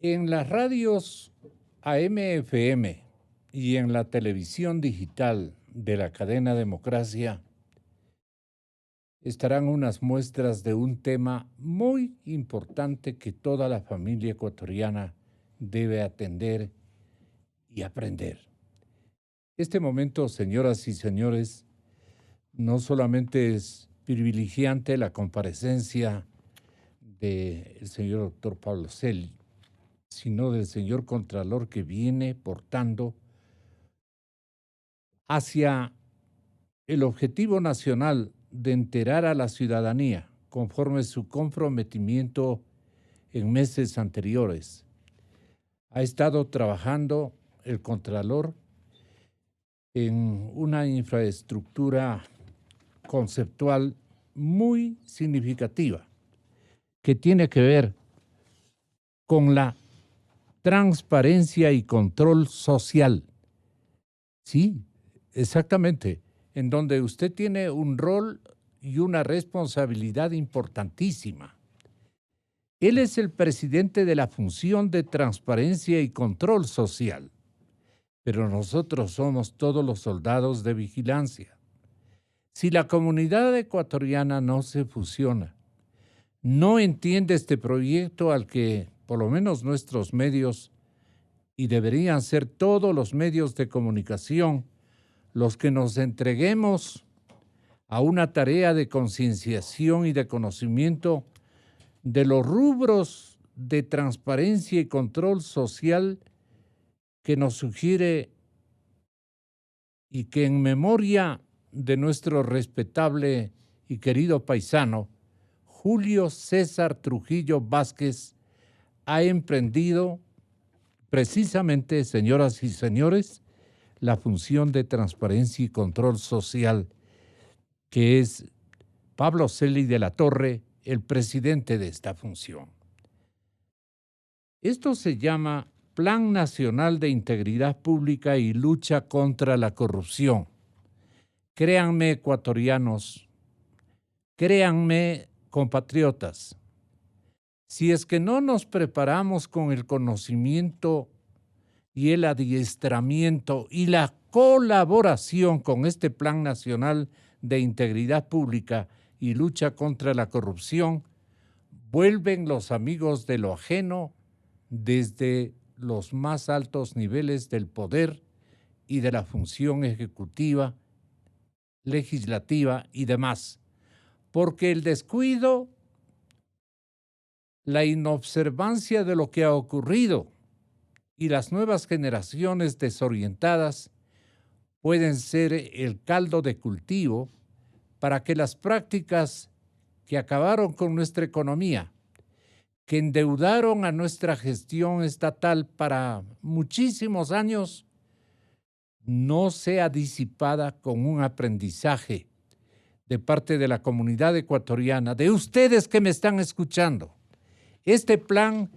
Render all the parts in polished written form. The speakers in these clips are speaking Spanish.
En las radios AM, FM y en la televisión digital de la cadena Democracia estarán unas muestras de un tema muy importante que toda la familia ecuatoriana debe atender y aprender. Este momento, señoras y señores, no solamente es privilegiante la comparecencia del señor doctor Pablo Celi, sino del señor Contralor que viene portando hacia el objetivo nacional de enterar a la ciudadanía conforme su comprometimiento en meses anteriores. Ha estado trabajando el Contralor en una infraestructura conceptual muy significativa que tiene que ver con la transparencia y control social. Sí, exactamente, en donde usted tiene un rol y una responsabilidad importantísima. Él es el presidente de la función de transparencia y control social, pero nosotros somos todos los soldados de vigilancia. Si la comunidad ecuatoriana no se fusiona, no entiende este proyecto al que, por lo menos nuestros medios, y deberían ser todos los medios de comunicación, los que nos entreguemos a una tarea de concienciación y de conocimiento de los rubros de transparencia y control social que nos sugiere y que en memoria de nuestro respetable y querido paisano, Julio César Trujillo Vázquez, ha emprendido precisamente, señoras y señores, la función de transparencia y control social, que es Pablo Celi de la Torre, el presidente de esta función. Esto se llama Plan Nacional de Integridad Pública y Lucha contra la Corrupción. Créanme, ecuatorianos, créanme, compatriotas, si es que no nos preparamos con el conocimiento y el adiestramiento y la colaboración con este Plan Nacional de Integridad Pública y Lucha contra la Corrupción, vuelven los amigos de lo ajeno desde los más altos niveles del poder y de la función ejecutiva, legislativa y demás. Porque el descuido, la inobservancia de lo que ha ocurrido y las nuevas generaciones desorientadas pueden ser el caldo de cultivo para que las prácticas que acabaron con nuestra economía, que endeudaron a nuestra gestión estatal para muchísimos años, no sea disipada con un aprendizaje de parte de la comunidad ecuatoriana, de ustedes que me están escuchando. Este plan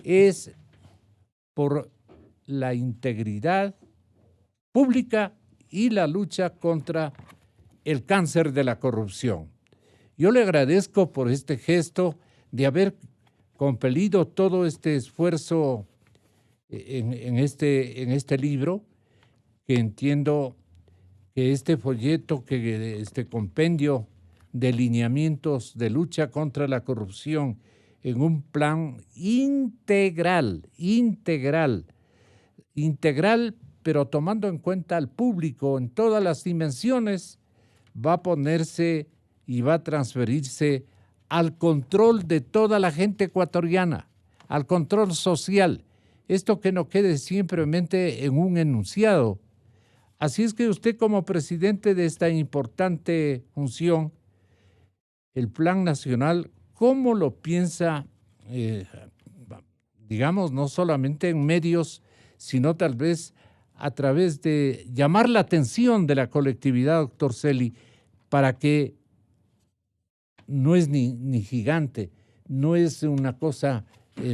es por la integridad pública y la lucha contra el cáncer de la corrupción. Yo le agradezco por este gesto de haber compelido todo este esfuerzo en este libro, que entiendo que este folleto, que este compendio de lineamientos de lucha contra la corrupción en un plan integral, pero tomando en cuenta al público en todas las dimensiones, va a ponerse y va a transferirse al control de toda la gente ecuatoriana, al control social. Esto que no quede simplemente en un enunciado. Así es que usted, como presidente de esta importante función, el Plan Nacional, ¿cómo lo piensa, digamos, no solamente en medios, sino tal vez a través de llamar la atención de la colectividad, doctor Celi, para que no es ni gigante, no es una cosa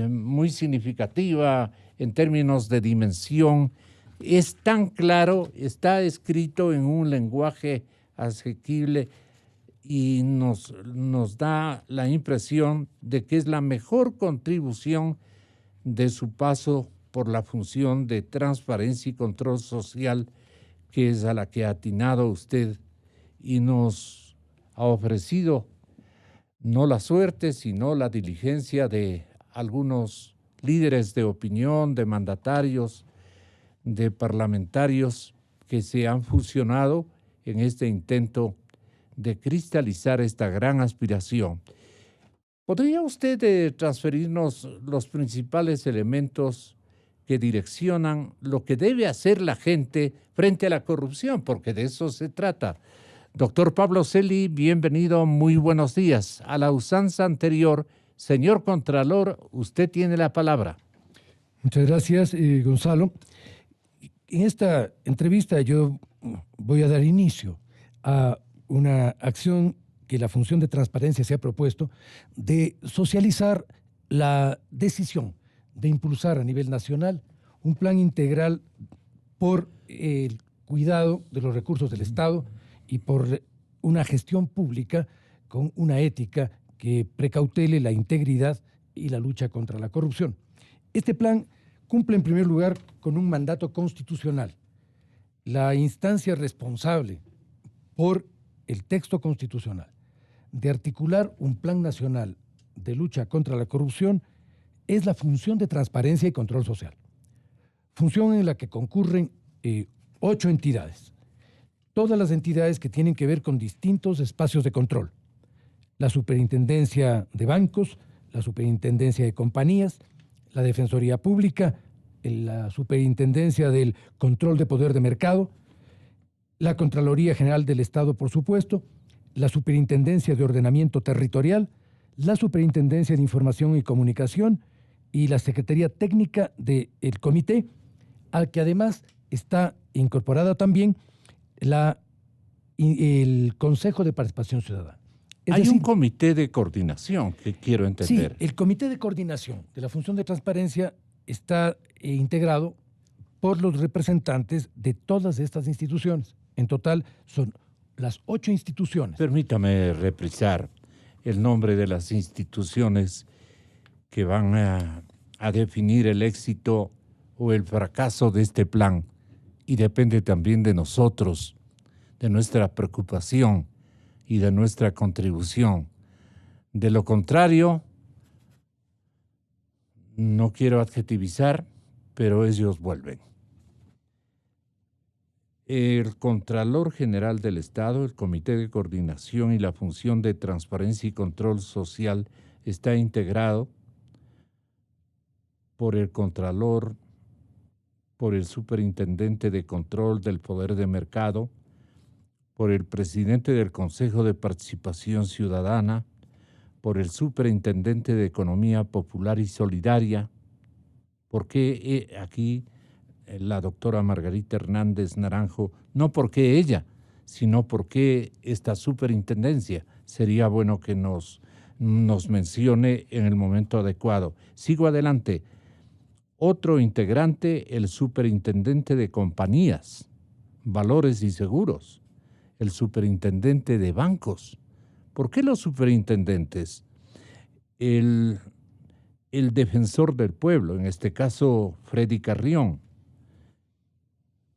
muy significativa en términos de dimensión, es tan claro, está escrito en un lenguaje asequible y nos da la impresión de que es la mejor contribución de su paso por la función de transparencia y control social, que es a la que ha atinado usted y nos ha ofrecido no la suerte, sino la diligencia de algunos líderes de opinión, de mandatarios, de parlamentarios que se han fusionado en este intento de cristalizar esta gran aspiración. ¿Podría usted transferirnos los principales elementos que direccionan lo que debe hacer la gente frente a la corrupción? Porque de eso se trata. Doctor Pablo Celi, bienvenido, muy buenos días. A la usanza anterior, señor Contralor, usted tiene la palabra. Muchas gracias, Gonzalo. En esta entrevista yo voy a dar inicio a una acción que la función de transparencia se ha propuesto de socializar la decisión de impulsar a nivel nacional un plan integral por el cuidado de los recursos del Estado y por una gestión pública con una ética que precautele la integridad y la lucha contra la corrupción. Este plan cumple en primer lugar con un mandato constitucional. La instancia responsable por el texto constitucional de articular un plan nacional de lucha contra la corrupción es la función de transparencia y control social. Función en la que concurren 8 entidades. Todas las entidades que tienen que ver con distintos espacios de control. La Superintendencia de Bancos, la Superintendencia de Compañías, la Defensoría Pública, la Superintendencia del Control de Poder de Mercado, la Contraloría General del Estado, por supuesto, la Superintendencia de Ordenamiento Territorial, la Superintendencia de Información y Comunicación y la Secretaría Técnica del Comité, al que además está incorporada también el Consejo de Participación Ciudadana. Hay un comité de coordinación que quiero entender. Sí, el comité de coordinación de la función de transparencia está integrado por los representantes de todas estas instituciones. En total son las 8 instituciones. Permítame reprisar el nombre de las instituciones que van a definir el éxito o el fracaso de este plan, y depende también de nosotros, de nuestra preocupación y de nuestra contribución. De lo contrario, no quiero adjetivizar, pero ellos vuelven. El Contralor General del Estado, el Comité de Coordinación y la función de transparencia y control social está integrado por el Contralor, por el Superintendente de Control del Poder de Mercado, por el Presidente del Consejo de Participación Ciudadana, por el Superintendente de Economía Popular y Solidaria. ¿Por qué aquí la doctora Margarita Hernández Naranjo? No porque ella, sino porque esta superintendencia sería bueno que nos mencione en el momento adecuado. Sigo adelante. Otro integrante, el Superintendente de Compañías, Valores y Seguros, el Superintendente de Bancos. ¿Por qué los superintendentes? El Defensor del Pueblo, en este caso Freddy Carrión,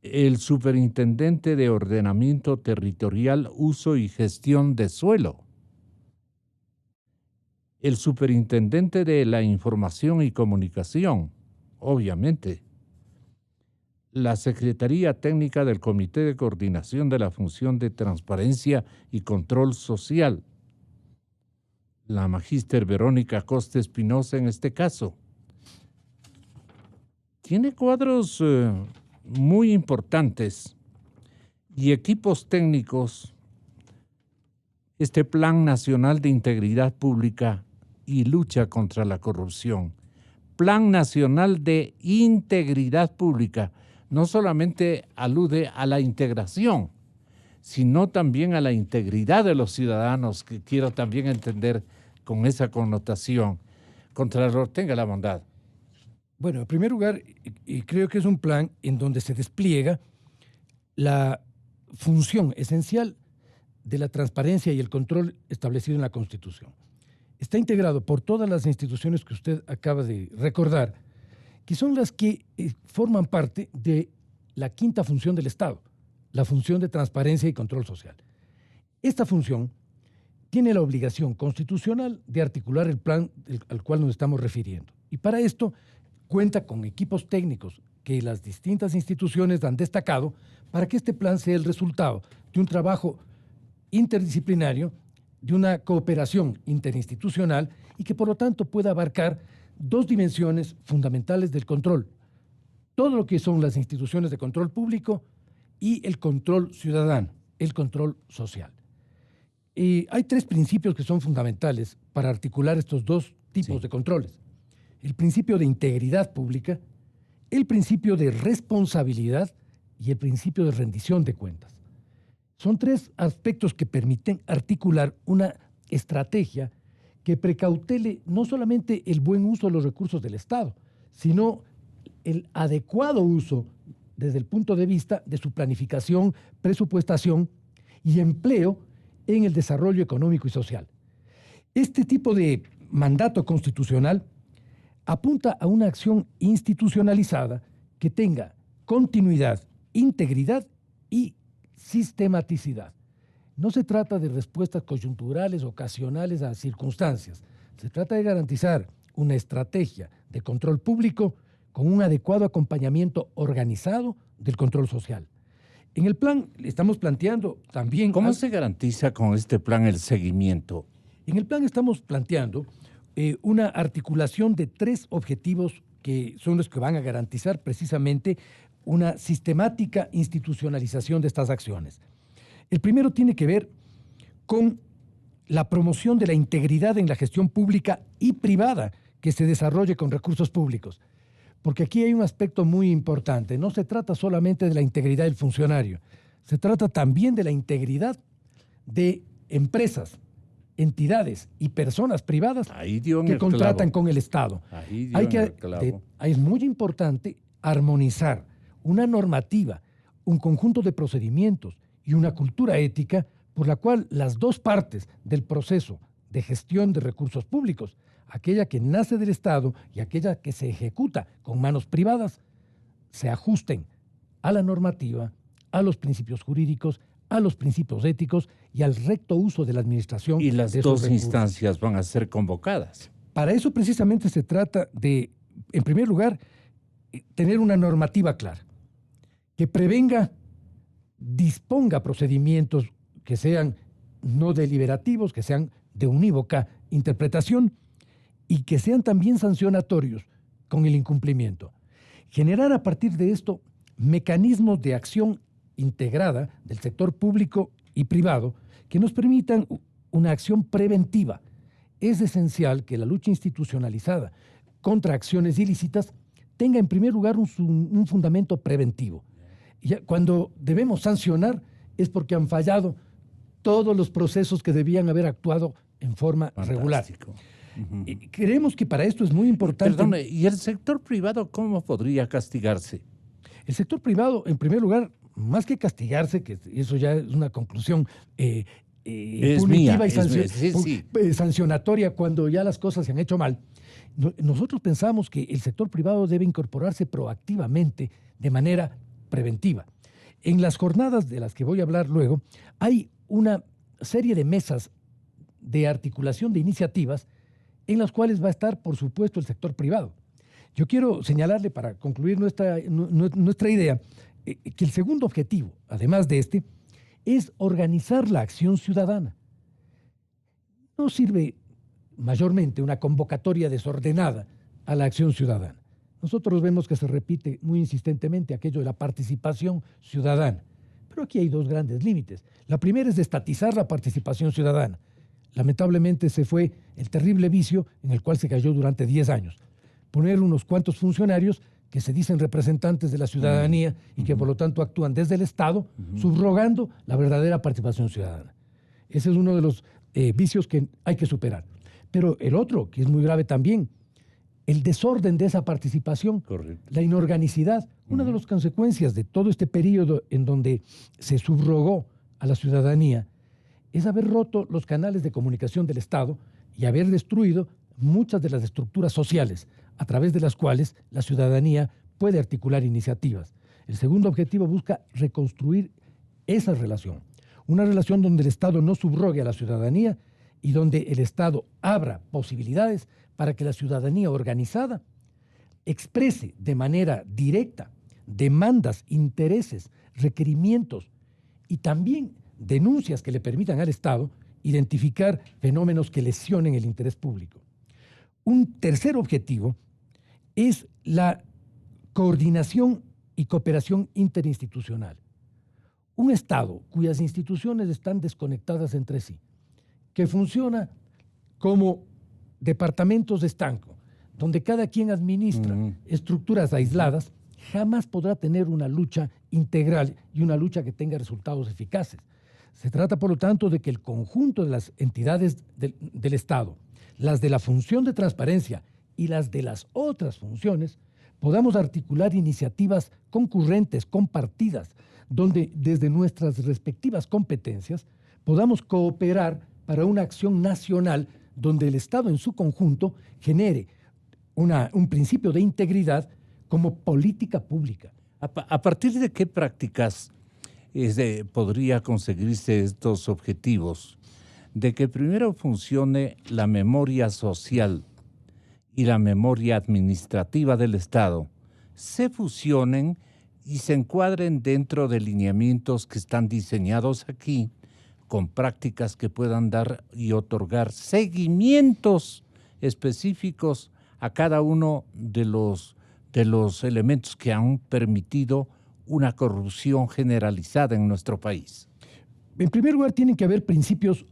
el Superintendente de Ordenamiento Territorial, Uso y Gestión de Suelo, el Superintendente de la Información y Comunicación, obviamente, la Secretaría Técnica del Comité de Coordinación de la Función de Transparencia y Control Social, la magíster Verónica Costa Espinosa en este caso. Tiene cuadros muy importantes y equipos técnicos, este Plan Nacional de Integridad Pública y Lucha contra la Corrupción. Plan Nacional de Integridad Pública no solamente alude a la integración, sino también a la integridad de los ciudadanos, que quiero también entender con esa connotación. Contralor, tenga la bondad. Bueno, en primer lugar, creo que es un plan en donde se despliega la función esencial de la transparencia y el control establecido en la Constitución. Está integrado por todas las instituciones que usted acaba de recordar que son las que forman parte de la quinta función del Estado, la función de transparencia y control social. Esta función tiene la obligación constitucional de articular el plan al cual nos estamos refiriendo. Y para esto cuenta con equipos técnicos que las distintas instituciones han destacado para que este plan sea el resultado de un trabajo interdisciplinario, de una cooperación interinstitucional y que por lo tanto pueda abarcar dos dimensiones fundamentales del control. Todo lo que son las instituciones de control público y el control ciudadano, el control social. Hay tres principios que son fundamentales para articular estos dos tipos de controles. El principio de integridad pública, el principio de responsabilidad y el principio de rendición de cuentas. Son tres aspectos que permiten articular una estrategia que precautele no solamente el buen uso de los recursos del Estado, sino el adecuado uso desde el punto de vista de su planificación, presupuestación y empleo en el desarrollo económico y social. Este tipo de mandato constitucional apunta a una acción institucionalizada que tenga continuidad, integridad y sistematicidad. No se trata de respuestas coyunturales, ocasionales a circunstancias. Se trata de garantizar una estrategia de control público con un adecuado acompañamiento organizado del control social. En el plan estamos planteando también... ¿Cómo se garantiza con este plan el seguimiento? En el plan estamos planteando una articulación de tres objetivos que son los que van a garantizar precisamente una sistemática institucionalización de estas acciones. El primero tiene que ver con la promoción de la integridad en la gestión pública y privada que se desarrolle con recursos públicos. Porque aquí hay un aspecto muy importante. No se trata solamente de la integridad del funcionario, se trata también de la integridad de empresas, entidades y personas privadas que contratan con el Estado. Es muy importante armonizar una normativa, un conjunto de procedimientos y una cultura ética por la cual las dos partes del proceso de gestión de recursos públicos, aquella que nace del Estado y aquella que se ejecuta con manos privadas, se ajusten a la normativa, a los principios jurídicos, a los principios éticos y al recto uso de la administración. Y las dos instancias van a ser convocadas. Para eso precisamente se trata de, en primer lugar, tener una normativa clara, que prevenga, disponga procedimientos que sean no deliberativos, que sean de unívoca interpretación y que sean también sancionatorios con el incumplimiento. Generar a partir de esto mecanismos de acción integrada del sector público y privado que nos permitan una acción preventiva. Es esencial que la lucha institucionalizada contra acciones ilícitas tenga en primer lugar un fundamento preventivo. Y cuando debemos sancionar es porque han fallado todos los procesos que debían haber actuado en forma regular. Uh-huh. Creemos que para esto es muy importante... Perdone, ¿y el sector privado cómo podría castigarse? El sector privado, en primer lugar, más que castigarse, que eso ya es una conclusión punitiva y sancionatoria cuando ya las cosas se han hecho mal, nosotros pensamos que el sector privado debe incorporarse proactivamente de manera preventiva. En las jornadas de las que voy a hablar luego, hay una serie de mesas de articulación de iniciativas en las cuales va a estar, por supuesto, el sector privado. Yo quiero señalarle, para concluir nuestra idea, que el segundo objetivo, además de este, es organizar la acción ciudadana. No sirve mayormente una convocatoria desordenada a la acción ciudadana. Nosotros vemos que se repite muy insistentemente aquello de la participación ciudadana. Pero aquí hay dos grandes límites. La primera es estatizar la participación ciudadana. Lamentablemente ese fue el terrible vicio en el cual se cayó durante 10 años. Poner unos cuantos funcionarios que se dicen representantes de la ciudadanía y que por lo tanto actúan desde el Estado, subrogando la verdadera participación ciudadana. Ese es uno de los vicios que hay que superar. Pero el otro, que es muy grave también, el desorden de esa participación, la inorganicidad. Una de las consecuencias de todo este periodo en donde se subrogó a la ciudadanía es haber roto los canales de comunicación del Estado y haber destruido muchas de las estructuras sociales, a través de las cuales la ciudadanía puede articular iniciativas. El segundo objetivo busca reconstruir esa relación, una relación donde el Estado no subrogue a la ciudadanía y donde el Estado abra posibilidades para que la ciudadanía organizada exprese de manera directa demandas, intereses, requerimientos y también denuncias que le permitan al Estado identificar fenómenos que lesionen el interés público. Un tercer objetivo es la coordinación y cooperación interinstitucional. Un Estado cuyas instituciones están desconectadas entre sí, que funciona como departamentos de estanco, donde cada quien administra estructuras aisladas, jamás podrá tener una lucha integral y una lucha que tenga resultados eficaces. Se trata, por lo tanto, de que el conjunto de las entidades del Estado, las de la función de transparencia y las de las otras funciones, podamos articular iniciativas concurrentes, compartidas, donde desde nuestras respectivas competencias podamos cooperar para una acción nacional donde el Estado en su conjunto genere un principio de integridad como política pública. ¿A partir de qué prácticas podría conseguirse estos objetivos? De que primero funcione la memoria social y la memoria administrativa del Estado, se fusionen y se encuadren dentro de lineamientos que están diseñados aquí, con prácticas que puedan dar y otorgar seguimientos específicos a cada uno de los elementos que han permitido una corrupción generalizada en nuestro país? En primer lugar, tienen que haber principios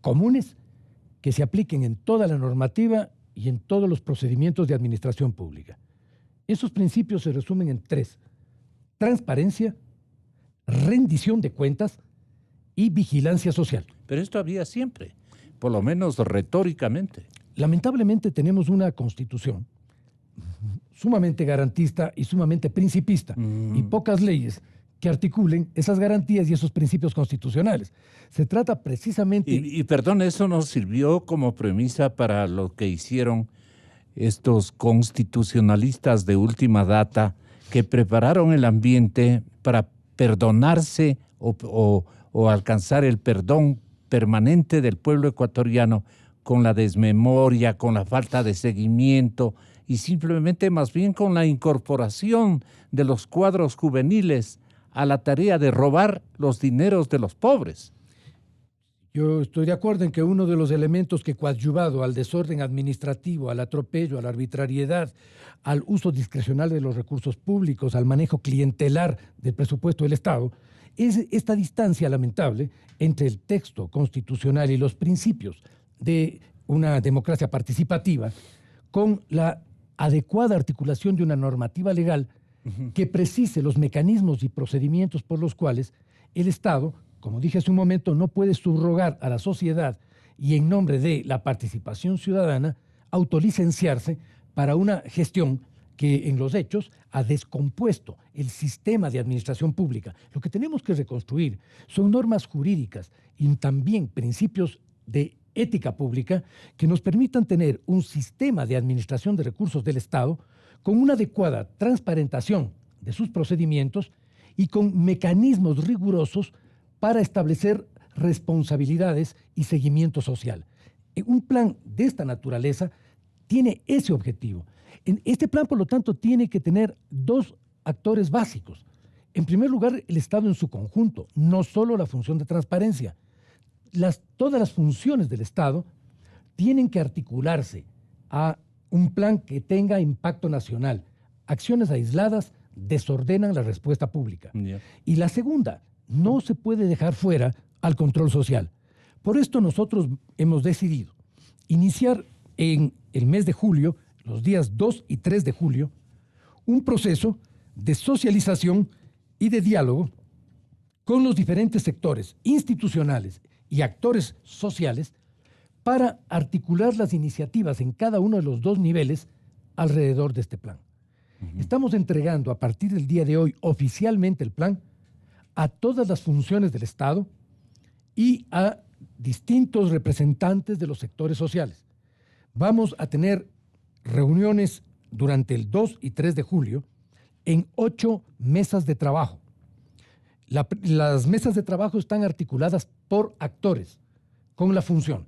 comunes que se apliquen en toda la normativa y en todos los procedimientos de administración pública. Esos principios se resumen en tres: transparencia, rendición de cuentas y vigilancia social. Pero esto había siempre, por lo menos retóricamente. Lamentablemente tenemos una constitución sumamente garantista y sumamente principista y pocas leyes que articulen esas garantías y esos principios constitucionales. Se trata precisamente... Y perdón, eso nos sirvió como premisa para lo que hicieron estos constitucionalistas de última data que prepararon el ambiente para perdonarse o alcanzar el perdón permanente del pueblo ecuatoriano con la desmemoria, con la falta de seguimiento y simplemente más bien con la incorporación de los cuadros juveniles a la tarea de robar los dineros de los pobres. Yo estoy de acuerdo en que uno de los elementos que coadyuvado al desorden administrativo, al atropello, a la arbitrariedad, al uso discrecional de los recursos públicos, al manejo clientelar del presupuesto del Estado, es esta distancia lamentable entre el texto constitucional y los principios de una democracia participativa con la adecuada articulación de una normativa legal que precise los mecanismos y procedimientos por los cuales el Estado, como dije hace un momento, no puede subrogar a la sociedad y en nombre de la participación ciudadana autolicenciarse para una gestión que en los hechos ha descompuesto el sistema de administración pública. Lo que tenemos que reconstruir son normas jurídicas y también principios de ética pública que nos permitan tener un sistema de administración de recursos del Estado con una adecuada transparentación de sus procedimientos y con mecanismos rigurosos para establecer responsabilidades y seguimiento social. Un plan de esta naturaleza tiene ese objetivo. Este plan, por lo tanto, tiene que tener dos actores básicos. En primer lugar, el Estado en su conjunto, no solo la función de transparencia. Todas las funciones del Estado tienen que articularse a un plan que tenga impacto nacional. Acciones aisladas desordenan la respuesta pública. Yeah. Y la segunda, no se puede dejar fuera al control social. Por esto nosotros hemos decidido iniciar en el mes de julio, los días 2 y 3 de julio, un proceso de socialización y de diálogo con los diferentes sectores institucionales y actores sociales para articular las iniciativas en cada uno de los dos niveles alrededor de este plan. Estamos entregando a partir del día de hoy oficialmente el plan a todas las funciones del Estado y a distintos representantes de los sectores sociales. Vamos a tener reuniones durante el 2 y 3 de julio en 8 mesas de trabajo. Las mesas de trabajo están articuladas por actores con la función.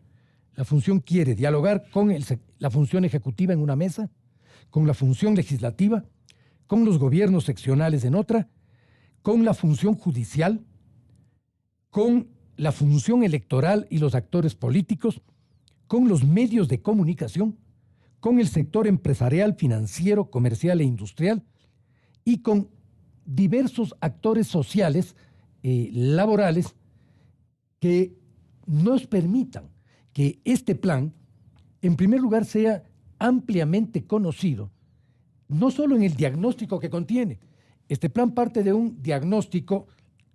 La función quiere dialogar con la función ejecutiva en una mesa, con la función legislativa, con los gobiernos seccionales en otra, con la función judicial, con la función electoral y los actores políticos, con los medios de comunicación, con el sector empresarial, financiero, comercial e industrial y con diversos actores sociales, laborales, que nos permitan que este plan, en primer lugar, sea ampliamente conocido, no solo en el diagnóstico que contiene. Este plan parte de un diagnóstico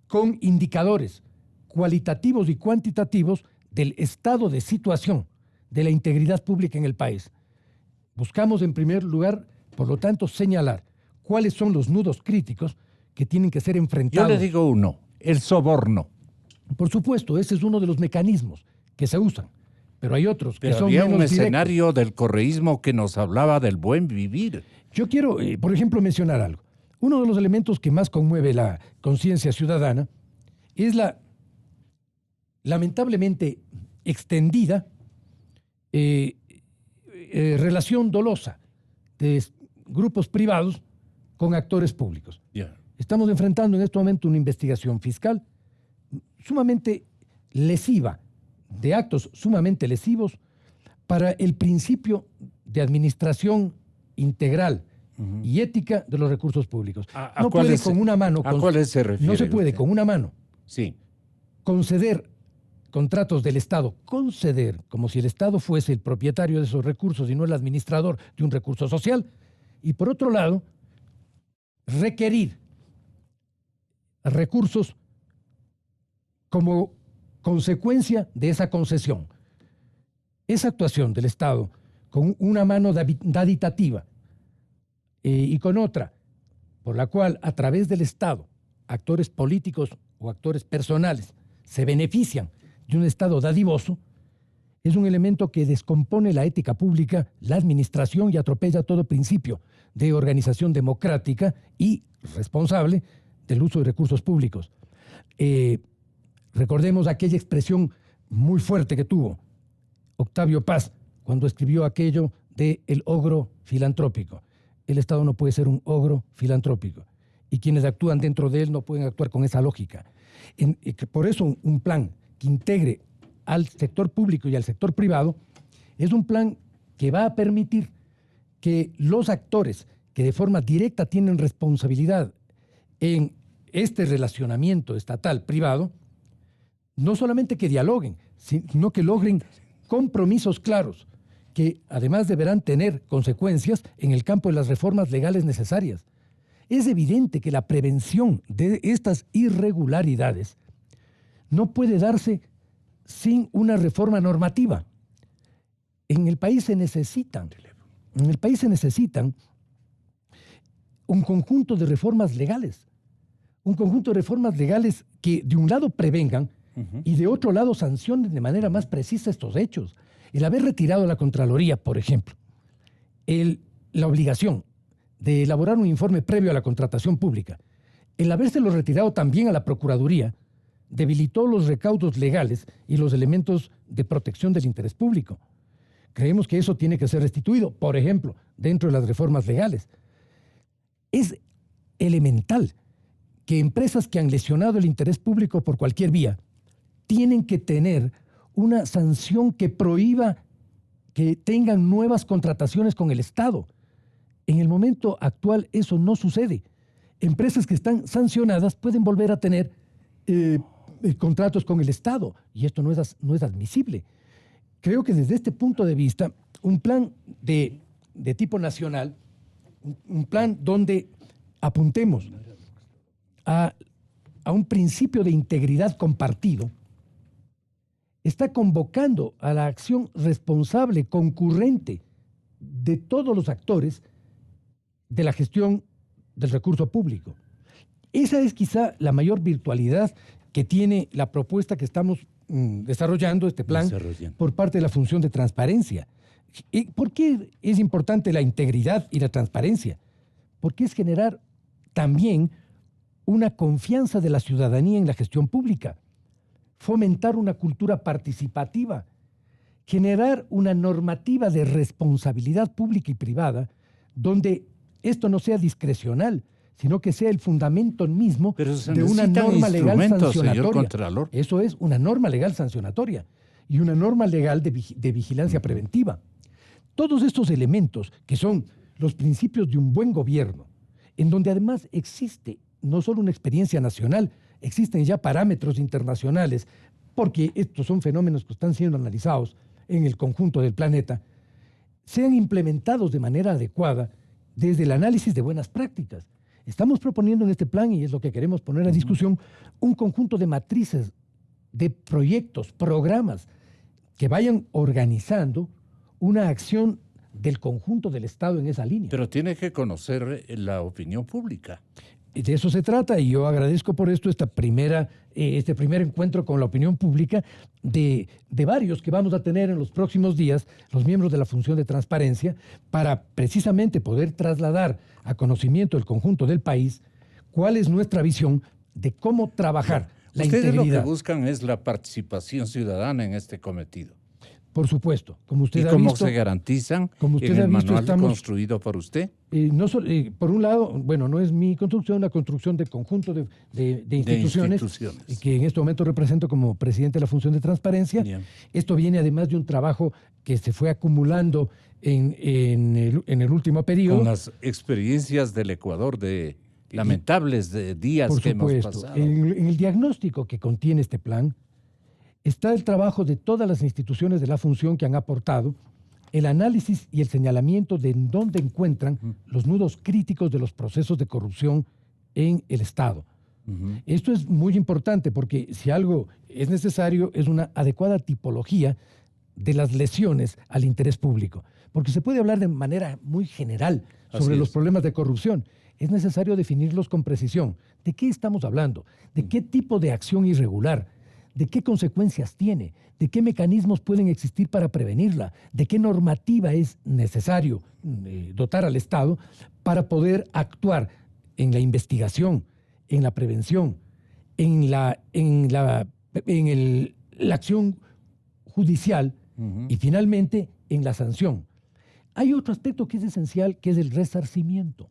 con indicadores cualitativos y cuantitativos del estado de situación de la integridad pública en el país. Buscamos, en primer lugar, por lo tanto, señalar cuáles son los nudos críticos que tienen que ser enfrentados. Yo le digo uno, el soborno. Por supuesto, ese es uno de los mecanismos que se usan, pero hay otros que son había menos un directos. escenario del correísmo que nos hablaba del buen vivir. Yo quiero, por ejemplo, mencionar algo. Uno de los elementos que más conmueve la conciencia ciudadana es la lamentablemente extendida relación dolosa de grupos privados con actores públicos. Yeah. Estamos enfrentando en este momento una investigación fiscal sumamente lesiva, de actos sumamente lesivos para el principio de administración integral y ética de los recursos públicos. ¿A no puede cuáles con una mano... ¿A cuáles se refiere? No se puede usted? con una mano Sí. conceder contratos del Estado, conceder como si el Estado fuese el propietario de esos recursos y no el administrador de un recurso social, y por otro lado, requerir recursos como consecuencia de esa concesión. Esa actuación del Estado con una mano daditativa y con otra, por la cual a través del Estado, actores políticos o actores personales se benefician de un Estado dadivoso, es un elemento que descompone la ética pública, la administración y atropella todo principio de organización democrática y responsable del uso de recursos públicos. Recordemos aquella expresión muy fuerte que tuvo Octavio Paz cuando escribió aquello de el ogro filantrópico. El Estado no puede ser un ogro filantrópico y quienes actúan dentro de él no pueden actuar con esa lógica. Por eso un plan que integre al sector público y al sector privado es un plan que va a permitir que los actores que de forma directa tienen responsabilidad en este relacionamiento estatal-privado, no solamente que dialoguen, sino que logren compromisos claros que además deberán tener consecuencias en el campo de las reformas legales necesarias. Es evidente que la prevención de estas irregularidades no puede darse sin una reforma normativa. En el país se necesitan un conjunto de reformas legales, que de un lado prevengan y de otro lado sancionen de manera más precisa estos hechos. El haber retirado a la Contraloría, por ejemplo, la obligación de elaborar un informe previo a la contratación pública, el habérselo retirado también a la Procuraduría, debilitó los recaudos legales y los elementos de protección del interés público. Creemos que eso tiene que ser restituido, por ejemplo, dentro de las reformas legales. Es elemental que empresas que han lesionado el interés público por cualquier vía tienen que tener una sanción que prohíba que tengan nuevas contrataciones con el Estado. En el momento actual eso no sucede. Empresas que están sancionadas pueden volver a tener contratos con el Estado y esto no es admisible. Creo que desde este punto de vista, un plan de tipo nacional, un plan donde apuntemos a un principio de integridad compartido, está convocando a la acción responsable, concurrente de todos los actores de la gestión del recurso público. Esa es quizá la mayor virtualidad que tiene la propuesta que estamos desarrollando, este plan, por parte de la función de transparencia. ¿Y por qué es importante la integridad y la transparencia? Porque es generar también una confianza de la ciudadanía en la gestión pública, fomentar una cultura participativa, generar una normativa de responsabilidad pública y privada donde esto no sea discrecional, sino que sea el fundamento mismo de una norma legal sancionatoria. Señor Contralor. Eso es una norma legal sancionatoria y una norma legal de vigilancia preventiva. Todos estos elementos, que son los principios de un buen gobierno, en donde además existe no solo una experiencia nacional, existen ya parámetros internacionales, porque estos son fenómenos que están siendo analizados en el conjunto del planeta, sean implementados de manera adecuada desde el análisis de buenas prácticas. Estamos proponiendo en este plan, y es lo que queremos poner a discusión, un conjunto de matrices, de proyectos, programas que vayan organizando una acción del conjunto del Estado en esa línea. Pero tiene que conocer la opinión pública. De eso se trata, y yo agradezco por esto este primer encuentro con la opinión pública de varios que vamos a tener en los próximos días, los miembros de la Función de Transparencia, para precisamente poder trasladar a conocimiento del conjunto del país cuál es nuestra visión de cómo trabajar la integridad. Ustedes lo que buscan es la participación ciudadana en este cometido. Por supuesto, como usted ¿Y ha cómo visto, se garantizan como usted en el ha visto, manual estamos, construido por usted? Por un lado, bueno, no es mi construcción, la construcción del conjunto de instituciones, que en este momento represento como presidente de la Función de Transparencia. Bien. Esto viene además de un trabajo que se fue acumulando en el último periodo. Con las experiencias del Ecuador de lamentables días por que supuesto, hemos pasado. En el diagnóstico que contiene este plan está el trabajo de todas las instituciones de la función que han aportado, el análisis y el señalamiento de en dónde encuentran los nudos críticos de los procesos de corrupción en el Estado. Esto es muy importante porque si algo es necesario es una adecuada tipología de las lesiones al interés público, porque se puede hablar de manera muy general sobre los problemas de corrupción. Es necesario definirlos con precisión. ¿De qué estamos hablando? ¿De qué tipo de acción irregular? ¿De qué consecuencias tiene? ¿De qué mecanismos pueden existir para prevenirla? ¿De qué normativa es necesario dotar al Estado para poder actuar en la investigación, en la prevención, en la acción judicial y finalmente en la sanción? Hay otro aspecto que es esencial, que es el resarcimiento.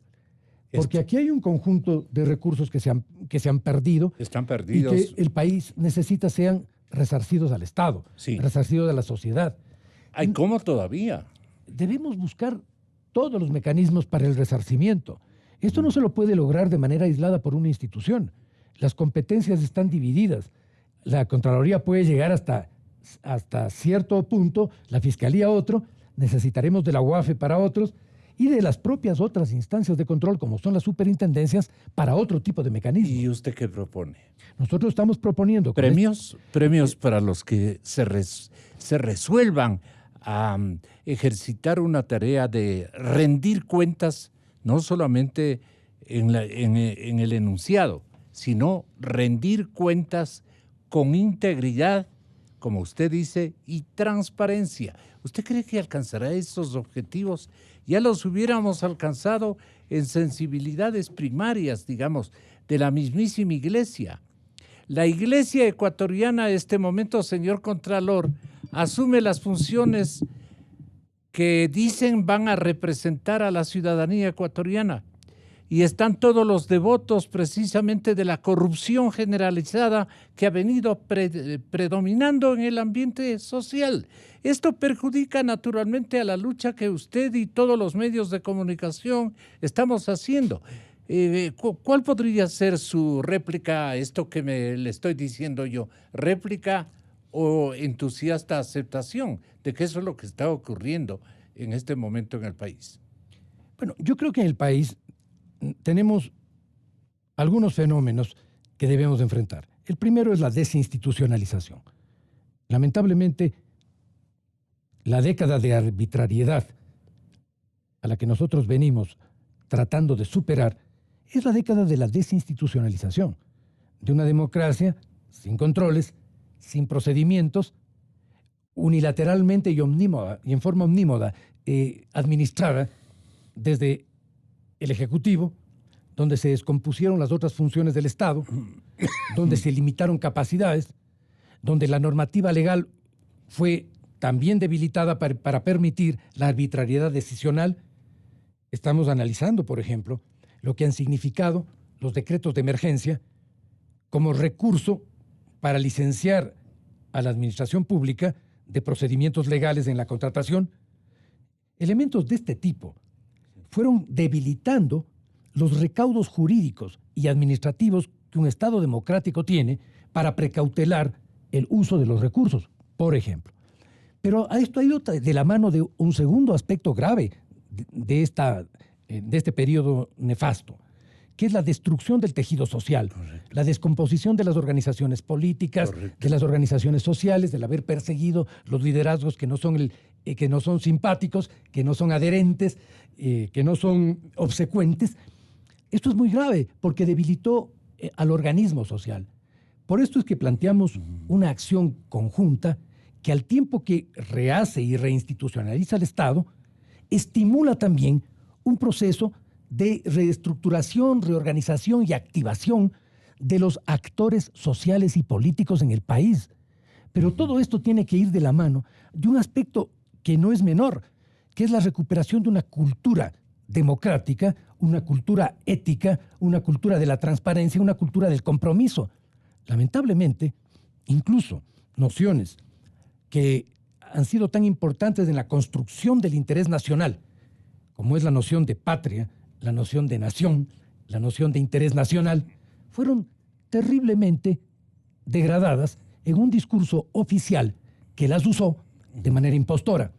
Porque aquí hay un conjunto de recursos que se han perdido. Están perdidos. Y que el país necesita sean resarcidos al Estado, resarcidos a la sociedad. ¿Hay cómo todavía? Debemos buscar todos los mecanismos para el resarcimiento. Esto no se lo puede lograr de manera aislada por una institución. Las competencias están divididas. La Contraloría puede llegar hasta cierto punto, la Fiscalía otro, necesitaremos de la UAFE para otros, y de las propias otras instancias de control, como son las superintendencias, para otro tipo de mecanismos. ¿Y usted qué propone? Nosotros estamos proponiendo... ¿Premios para los que se resuelvan a ejercitar una tarea de rendir cuentas, no solamente en el enunciado, sino rendir cuentas con integridad, como usted dice, y transparencia? ¿Usted cree que alcanzará esos objetivos? Ya los hubiéramos alcanzado en sensibilidades primarias, digamos, de la mismísima Iglesia. La Iglesia ecuatoriana, en este momento, señor Contralor, asume las funciones que dicen van a representar a la ciudadanía ecuatoriana. Y están todos los devotos precisamente de la corrupción generalizada que ha venido predominando en el ambiente social. Esto perjudica naturalmente a la lucha que usted y todos los medios de comunicación estamos haciendo. ¿Cuál podría ser su réplica a esto que le estoy diciendo yo? ¿Réplica o entusiasta aceptación de que eso es lo que está ocurriendo en este momento en el país? Bueno, yo creo que en el país tenemos algunos fenómenos que debemos enfrentar. El primero es la desinstitucionalización. Lamentablemente, la década de arbitrariedad a la que nosotros venimos tratando de superar es la década de la desinstitucionalización, de una democracia sin controles, sin procedimientos, unilateralmente y en forma omnímoda administrada desde el Ejecutivo, donde se descompusieron las otras funciones del Estado, donde se limitaron capacidades, donde la normativa legal fue también debilitada para permitir la arbitrariedad decisional. Estamos analizando, por ejemplo, lo que han significado los decretos de emergencia como recurso para licenciar a la administración pública de procedimientos legales en la contratación. Elementos de este tipo fueron debilitando los recaudos jurídicos y administrativos que un Estado democrático tiene para precautelar el uso de los recursos, por ejemplo. Pero a esto ha ido de la mano de un segundo aspecto grave de este periodo nefasto, que es la destrucción del tejido social, correcto, la descomposición de las organizaciones políticas, correcto, de las organizaciones sociales, del haber perseguido los liderazgos que no son simpáticos, que no son adherentes, que no son obsecuentes. Esto es muy grave porque debilitó al organismo social. Por esto es que planteamos una acción conjunta que, al tiempo que rehace y reinstitucionaliza el Estado, estimula también un proceso de reestructuración, reorganización y activación de los actores sociales y políticos en el país. Pero todo esto tiene que ir de la mano de un aspecto que no es menor, que es la recuperación de una cultura democrática, una cultura ética, una cultura de la transparencia, una cultura del compromiso. Lamentablemente, incluso nociones que han sido tan importantes en la construcción del interés nacional, como es la noción de patria, la noción de nación, la noción de interés nacional, fueron terriblemente degradadas en un discurso oficial que las usó de manera impostora.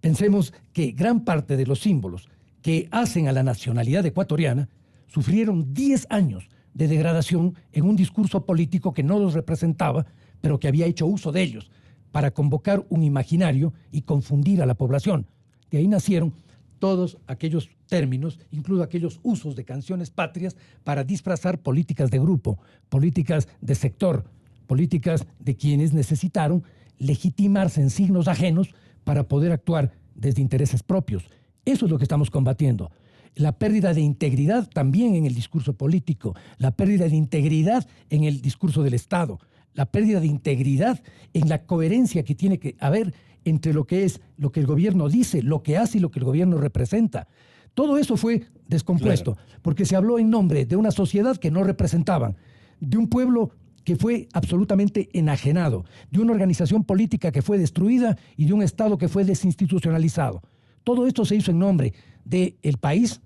Pensemos que gran parte de los símbolos que hacen a la nacionalidad ecuatoriana sufrieron 10 años de degradación en un discurso político que no los representaba, pero que había hecho uso de ellos para convocar un imaginario y confundir a la población. De ahí nacieron todos aquellos términos, incluso aquellos usos de canciones patrias para disfrazar políticas de grupo, políticas de sector, políticas de quienes necesitaron legitimarse en signos ajenos para poder actuar desde intereses propios. Eso es lo que estamos combatiendo. La pérdida de integridad también en el discurso político, la pérdida de integridad en el discurso del Estado, la pérdida de integridad en la coherencia que tiene que haber entre lo que es, lo que el gobierno dice, lo que hace y lo que el gobierno representa. Todo eso fue descompuesto, claro, porque se habló en nombre de una sociedad que no representaban, de un pueblo que fue absolutamente enajenado, de una organización política que fue destruida y de un Estado que fue desinstitucionalizado. Todo esto se hizo en nombre del país,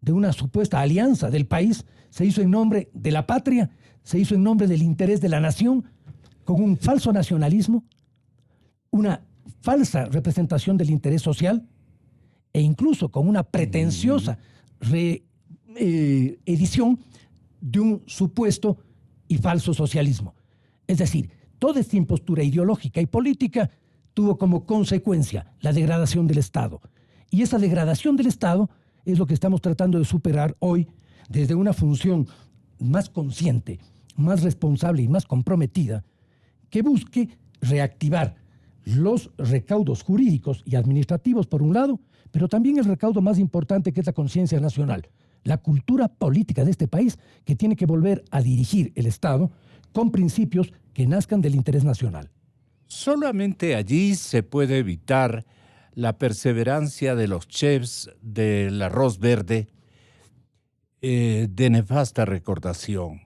de una supuesta alianza del país, se hizo en nombre de la patria, se hizo en nombre del interés de la nación, con un falso nacionalismo, una falsa representación del interés social e incluso con una pretenciosa edición de un supuesto y falso socialismo. Es decir, toda esta impostura ideológica y política tuvo como consecuencia la degradación del Estado. Y esa degradación del Estado es lo que estamos tratando de superar hoy desde una función más consciente, más responsable y más comprometida, que busque reactivar los recaudos jurídicos y administrativos por un lado, pero también el recaudo más importante, que es la conciencia nacional, la cultura política de este país, que tiene que volver a dirigir el Estado con principios que nazcan del interés nacional. Solamente allí se puede evitar la perseverancia de los chefs del arroz verde de nefasta recordación.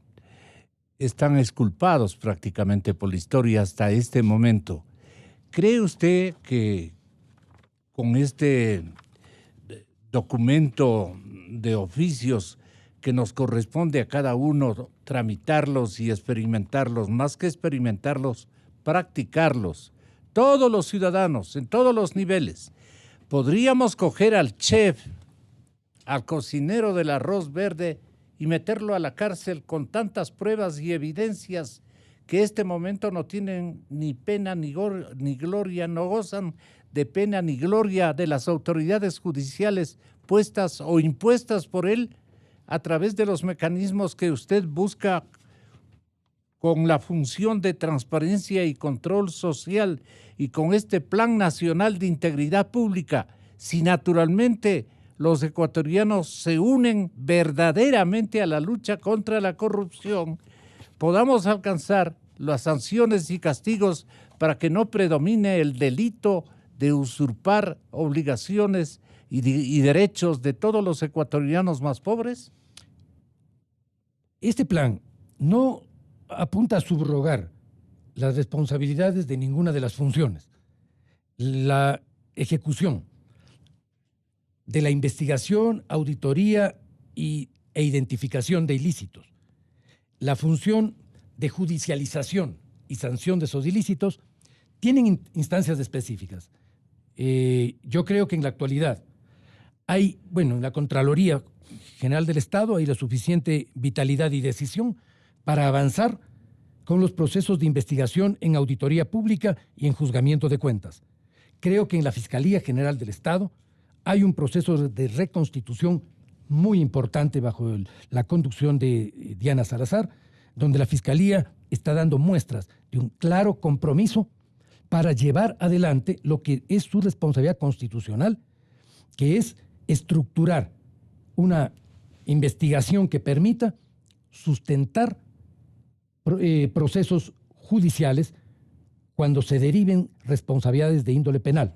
Están exculpados prácticamente por la historia hasta este momento. ¿Cree usted que con este documento de oficios que nos corresponde a cada uno tramitarlos y experimentarlos, más que experimentarlos, practicarlos, todos los ciudadanos, en todos los niveles, podríamos coger al chef, al cocinero del arroz verde y meterlo a la cárcel con tantas pruebas y evidencias que este momento no tienen ni pena ni gloria, no gozan de pena ni gloria de las autoridades judiciales puestas o impuestas por él a través de los mecanismos que usted busca con la función de transparencia y control social y con este Plan Nacional de Integridad Pública, si naturalmente los ecuatorianos se unen verdaderamente a la lucha contra la corrupción, podamos alcanzar las sanciones y castigos para que no predomine el delito de usurpar obligaciones y derechos de todos los ecuatorianos más pobres? Este plan no apunta a subrogar las responsabilidades de ninguna de las funciones. La ejecución de la investigación, auditoría e identificación de ilícitos, la función de judicialización y sanción de esos ilícitos, tienen instancias específicas. Yo creo que en la actualidad hay, en la Contraloría General del Estado hay la suficiente vitalidad y decisión para avanzar con los procesos de investigación en auditoría pública y en juzgamiento de cuentas. Creo que en la Fiscalía General del Estado hay un proceso de reconstitución muy importante bajo la conducción de Diana Salazar, donde la Fiscalía está dando muestras de un claro compromiso para llevar adelante lo que es su responsabilidad constitucional, que es estructurar una investigación que permita sustentar procesos judiciales cuando se deriven responsabilidades de índole penal.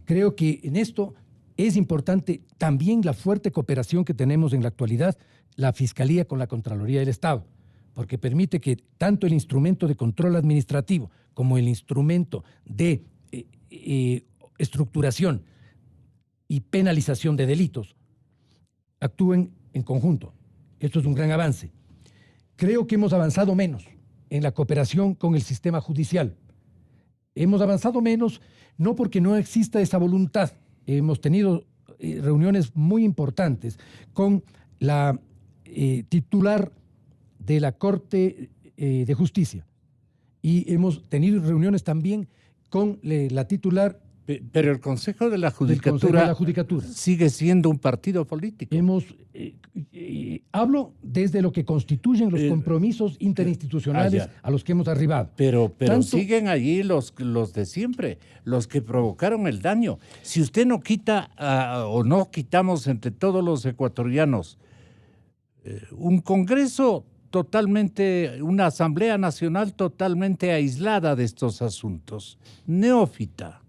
Creo que en esto es importante también la fuerte cooperación que tenemos en la actualidad, la Fiscalía con la Contraloría del Estado, porque permite que tanto el instrumento de control administrativo como el instrumento de estructuración y penalización de delitos actúen en conjunto. Esto es un gran avance. Creo que hemos avanzado menos en la cooperación con el sistema judicial. Hemos avanzado menos no porque no exista esa voluntad. Hemos tenido reuniones muy importantes con la titular de la Corte de Justicia y hemos tenido reuniones también con la titular. Pero el Consejo de la Judicatura sigue siendo un partido político. Hablo desde lo que constituyen los compromisos interinstitucionales a los que hemos arribado. Pero siguen allí los de siempre, los que provocaron el daño. Si usted no quita o no quitamos entre todos los ecuatorianos un Congreso totalmente, una Asamblea Nacional totalmente aislada de estos asuntos, neófita,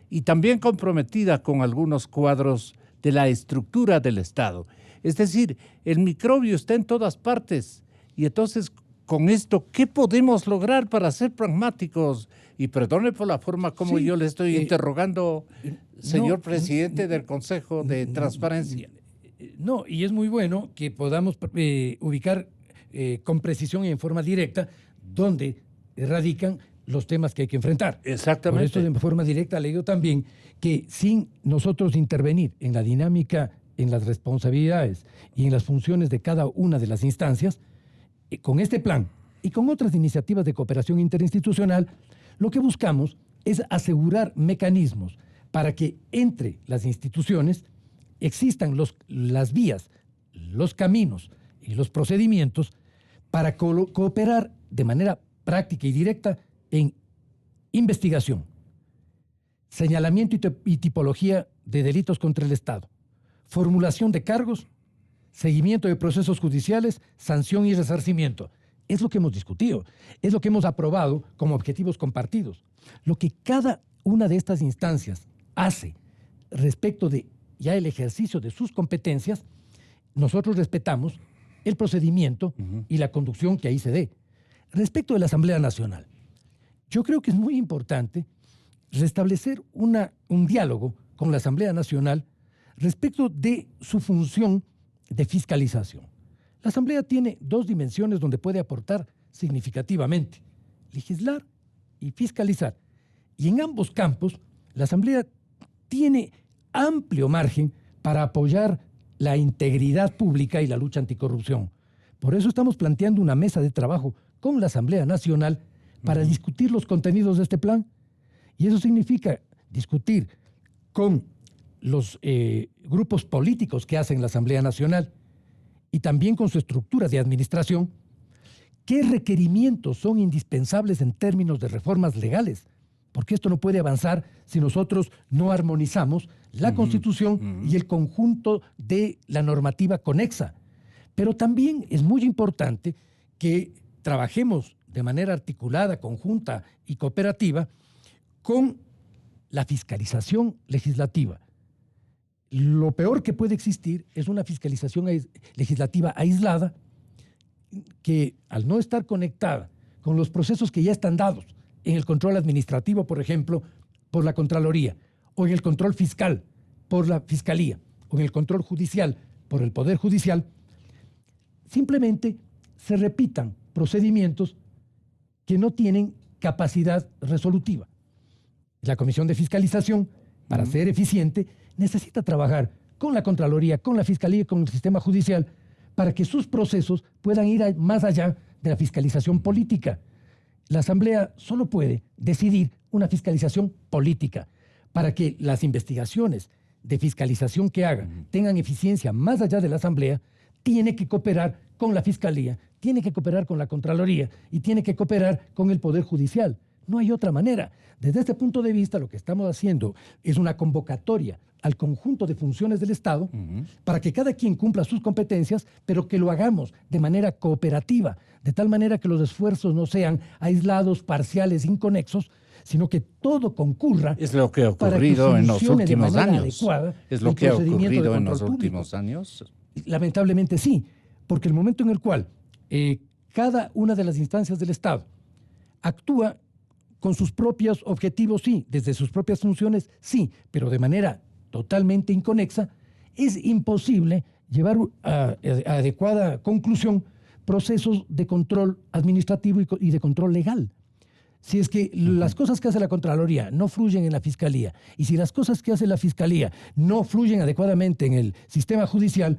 y también comprometida con algunos cuadros de la estructura del Estado. Es decir, el microbio está en todas partes. Y entonces, con esto, ¿qué podemos lograr para ser pragmáticos? Y perdone por la forma como yo le estoy interrogando, señor presidente del Consejo de Transparencia. No, y es muy bueno que podamos ubicar con precisión y en forma directa dónde radican los temas que hay que enfrentar. Exactamente. Por esto de forma directa le digo también que sin nosotros intervenir en la dinámica, en las responsabilidades y en las funciones de cada una de las instancias, con este plan y con otras iniciativas de cooperación interinstitucional, lo que buscamos es asegurar mecanismos para que entre las instituciones existan las vías, los caminos y los procedimientos para cooperar de manera práctica y directa en investigación, señalamiento y tipología de delitos contra el Estado, formulación de cargos, seguimiento de procesos judiciales, sanción y resarcimiento. Es lo que hemos discutido, es lo que hemos aprobado como objetivos compartidos. Lo que cada una de estas instancias hace respecto de ya el ejercicio de sus competencias, nosotros respetamos el procedimiento y la conducción que ahí se dé. Respecto de la Asamblea Nacional, yo creo que es muy importante restablecer un diálogo con la Asamblea Nacional respecto de su función de fiscalización. La Asamblea tiene dos dimensiones donde puede aportar significativamente: legislar y fiscalizar. Y en ambos campos, la Asamblea tiene amplio margen para apoyar la integridad pública y la lucha anticorrupción. Por eso estamos planteando una mesa de trabajo con la Asamblea Nacional para discutir los contenidos de este plan. Y eso significa discutir con los grupos políticos que hacen la Asamblea Nacional y también con su estructura de administración, qué requerimientos son indispensables en términos de reformas legales, porque esto no puede avanzar si nosotros no armonizamos la Constitución y el conjunto de la normativa conexa. Pero también es muy importante que trabajemos de manera articulada, conjunta y cooperativa con la fiscalización legislativa. Lo peor que puede existir es una fiscalización legislativa aislada que, al no estar conectada con los procesos que ya están dados en el control administrativo, por ejemplo, por la Contraloría, o en el control fiscal por la Fiscalía, o en el control judicial por el Poder Judicial, simplemente se repitan procedimientos que no tienen capacidad resolutiva. La Comisión de Fiscalización, para ser eficiente, necesita trabajar con la Contraloría, con la Fiscalía y con el sistema judicial para que sus procesos puedan ir más allá de la fiscalización política. La Asamblea solo puede decidir una fiscalización política para que las investigaciones de fiscalización que haga tengan eficiencia más allá de la Asamblea. Tiene que cooperar con la Fiscalía, tiene que cooperar con la Contraloría y tiene que cooperar con el Poder Judicial. No hay otra manera. Desde este punto de vista, lo que estamos haciendo es una convocatoria al conjunto de funciones del Estado para que cada quien cumpla sus competencias, pero que lo hagamos de manera cooperativa, de tal manera que los esfuerzos no sean aislados, parciales, inconexos, sino que todo concurra. Es lo que ha ocurrido en los últimos años. Es lo que ha ocurrido en los últimos años. Lamentablemente sí, porque el momento en el cual cada una de las instancias del Estado actúa con sus propios objetivos, sí, desde sus propias funciones, sí, pero de manera totalmente inconexa, es imposible llevar a adecuada conclusión procesos de control administrativo y de control legal. Si es que las cosas que hace la Contraloría no fluyen en la Fiscalía, y si las cosas que hace la Fiscalía no fluyen adecuadamente en el sistema judicial,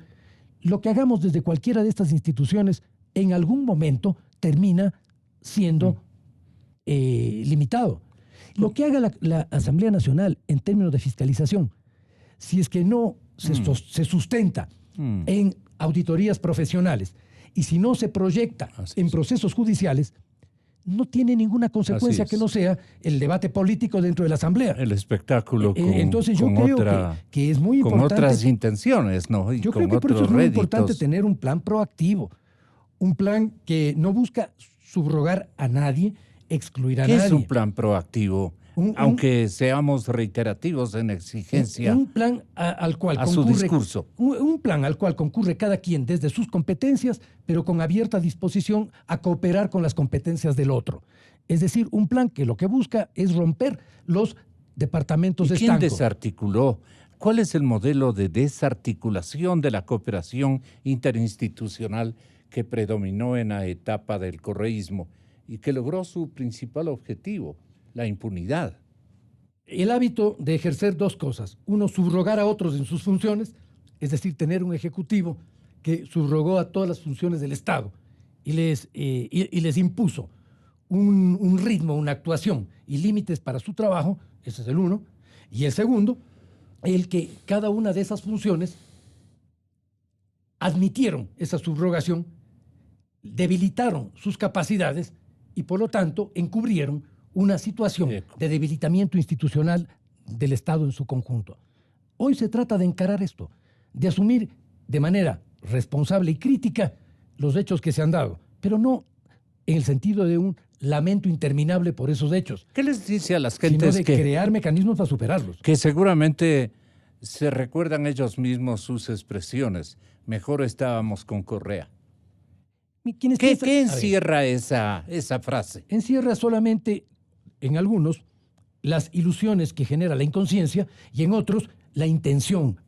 lo que hagamos desde cualquiera de estas instituciones en algún momento termina siendo limitado. Lo que haga la Asamblea Nacional en términos de fiscalización, si es que no se sustenta en auditorías profesionales y si no se proyecta en procesos judiciales, no tiene ninguna consecuencia que no sea el debate político dentro de la Asamblea. El espectáculo entonces yo creo que es muy importante. Con otras intenciones, ¿no? Y yo con creo que por eso es muy réditos. importante tener un plan proactivo, un plan que no busca subrogar a nadie, excluir a nadie. ¿Qué es un plan proactivo? Aunque seamos reiterativos en exigencia un plan al cual a su discurso. Un plan al cual concurre cada quien desde sus competencias, pero con abierta disposición a cooperar con las competencias del otro. Es decir, un plan que lo que busca es romper los departamentos de estanco. ¿Quién desarticuló? ¿Cuál es el modelo de desarticulación de la cooperación interinstitucional que predominó en la etapa del correísmo y que logró su principal objetivo? La impunidad. El hábito de ejercer dos cosas. Uno, subrogar a otros en sus funciones, es decir, tener un ejecutivo que subrogó a todas las funciones del Estado y les impuso un ritmo, una actuación y límites para su trabajo. Ese es el uno. Y el segundo, el que cada una de esas funciones admitieron esa subrogación, debilitaron sus capacidades y, por lo tanto, encubrieron una situación de debilitamiento institucional del Estado en su conjunto. Hoy se trata de encarar esto, de asumir de manera responsable y crítica los hechos que se han dado, pero no en el sentido de un lamento interminable por esos hechos. ¿Qué les dice a las gentes sino de crear mecanismos para superarlos? Que seguramente se recuerdan ellos mismos sus expresiones. Mejor estábamos con Correa. ¿Qué encierra esa frase? Encierra solamente en algunos las ilusiones que genera la inconsciencia y en otros la intención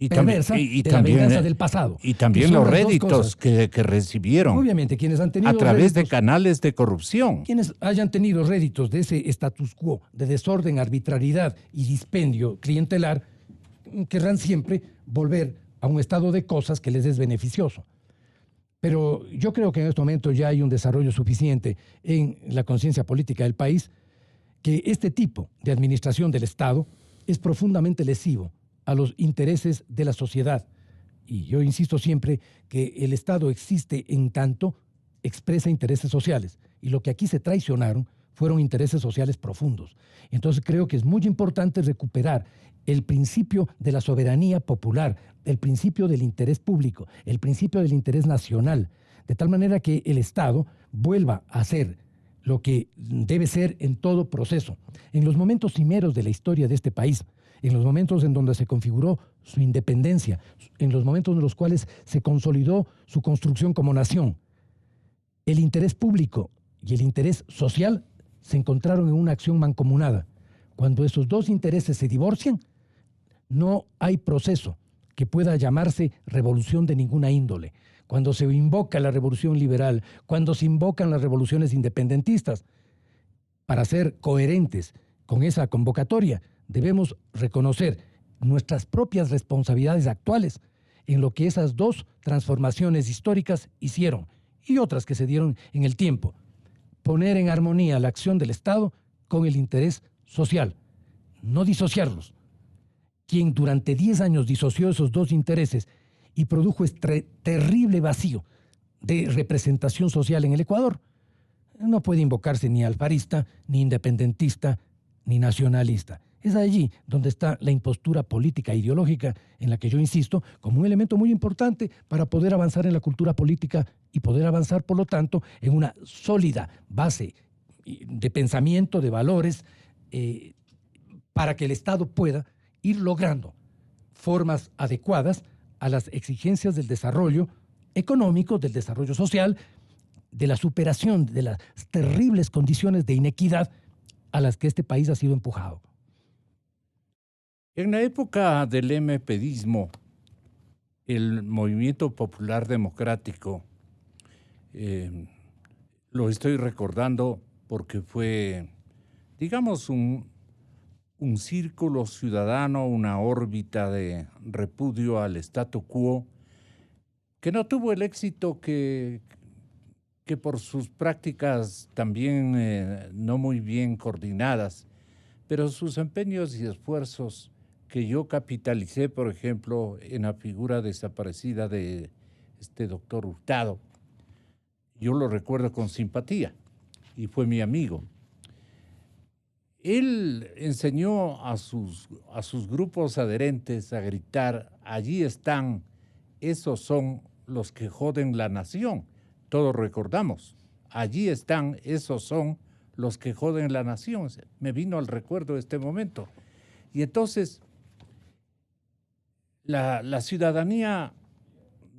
perversa de la venganza del pasado. Y también los réditos que recibieron. Obviamente, quienes han tenido a través de canales de corrupción. Quienes hayan tenido réditos de ese status quo, de desorden, arbitrariedad y dispendio clientelar, querrán siempre volver a un estado de cosas que les es beneficioso. Pero yo creo que en este momento ya hay un desarrollo suficiente en la conciencia política del país que este tipo de administración del Estado es profundamente lesivo a los intereses de la sociedad. Y yo insisto siempre que el Estado existe en tanto expresa intereses sociales y lo que aquí se traicionaron fueron intereses sociales profundos. Entonces creo que es muy importante recuperar el principio de la soberanía popular, el principio del interés público, el principio del interés nacional, de tal manera que el Estado vuelva a ser lo que debe ser en todo proceso. En los momentos cimeros de la historia de este país, en los momentos en donde se configuró su independencia, en los momentos en los cuales se consolidó su construcción como nación, el interés público y el interés social se encontraron en una acción mancomunada. Cuando esos dos intereses se divorcian, no hay proceso que pueda llamarse revolución de ninguna índole. Cuando se invoca la revolución liberal, cuando se invocan las revoluciones independentistas, para ser coherentes con esa convocatoria, debemos reconocer nuestras propias responsabilidades actuales en lo que esas dos transformaciones históricas hicieron y otras que se dieron en el tiempo. Poner en armonía la acción del Estado con el interés social, no disociarlos. Quien durante 10 años disoció esos dos intereses y produjo este terrible vacío de representación social en el Ecuador, no puede invocarse ni alfarista, ni independentista, ni nacionalista. Es allí donde está la impostura política e ideológica en la que yo insisto como un elemento muy importante para poder avanzar en la cultura política y poder avanzar, por lo tanto, en una sólida base de pensamiento, de valores, para que el Estado pueda ir logrando formas adecuadas a las exigencias del desarrollo económico, del desarrollo social, de la superación de las terribles condiciones de inequidad a las que este país ha sido empujado. En la época del MPDismo, el Movimiento Popular Democrático, lo estoy recordando porque fue, digamos, un círculo ciudadano, una órbita de repudio al statu quo, que no tuvo el éxito que por sus prácticas también no muy bien coordinadas, pero sus empeños y esfuerzos que yo capitalicé, por ejemplo, en la figura desaparecida de este doctor Hurtado, yo lo recuerdo con simpatía y fue mi amigo. Él enseñó a sus grupos adherentes a gritar: allí están, esos son los que joden la nación. Todos recordamos, allí están, esos son los que joden la nación. Me vino al recuerdo este momento. Y entonces, la ciudadanía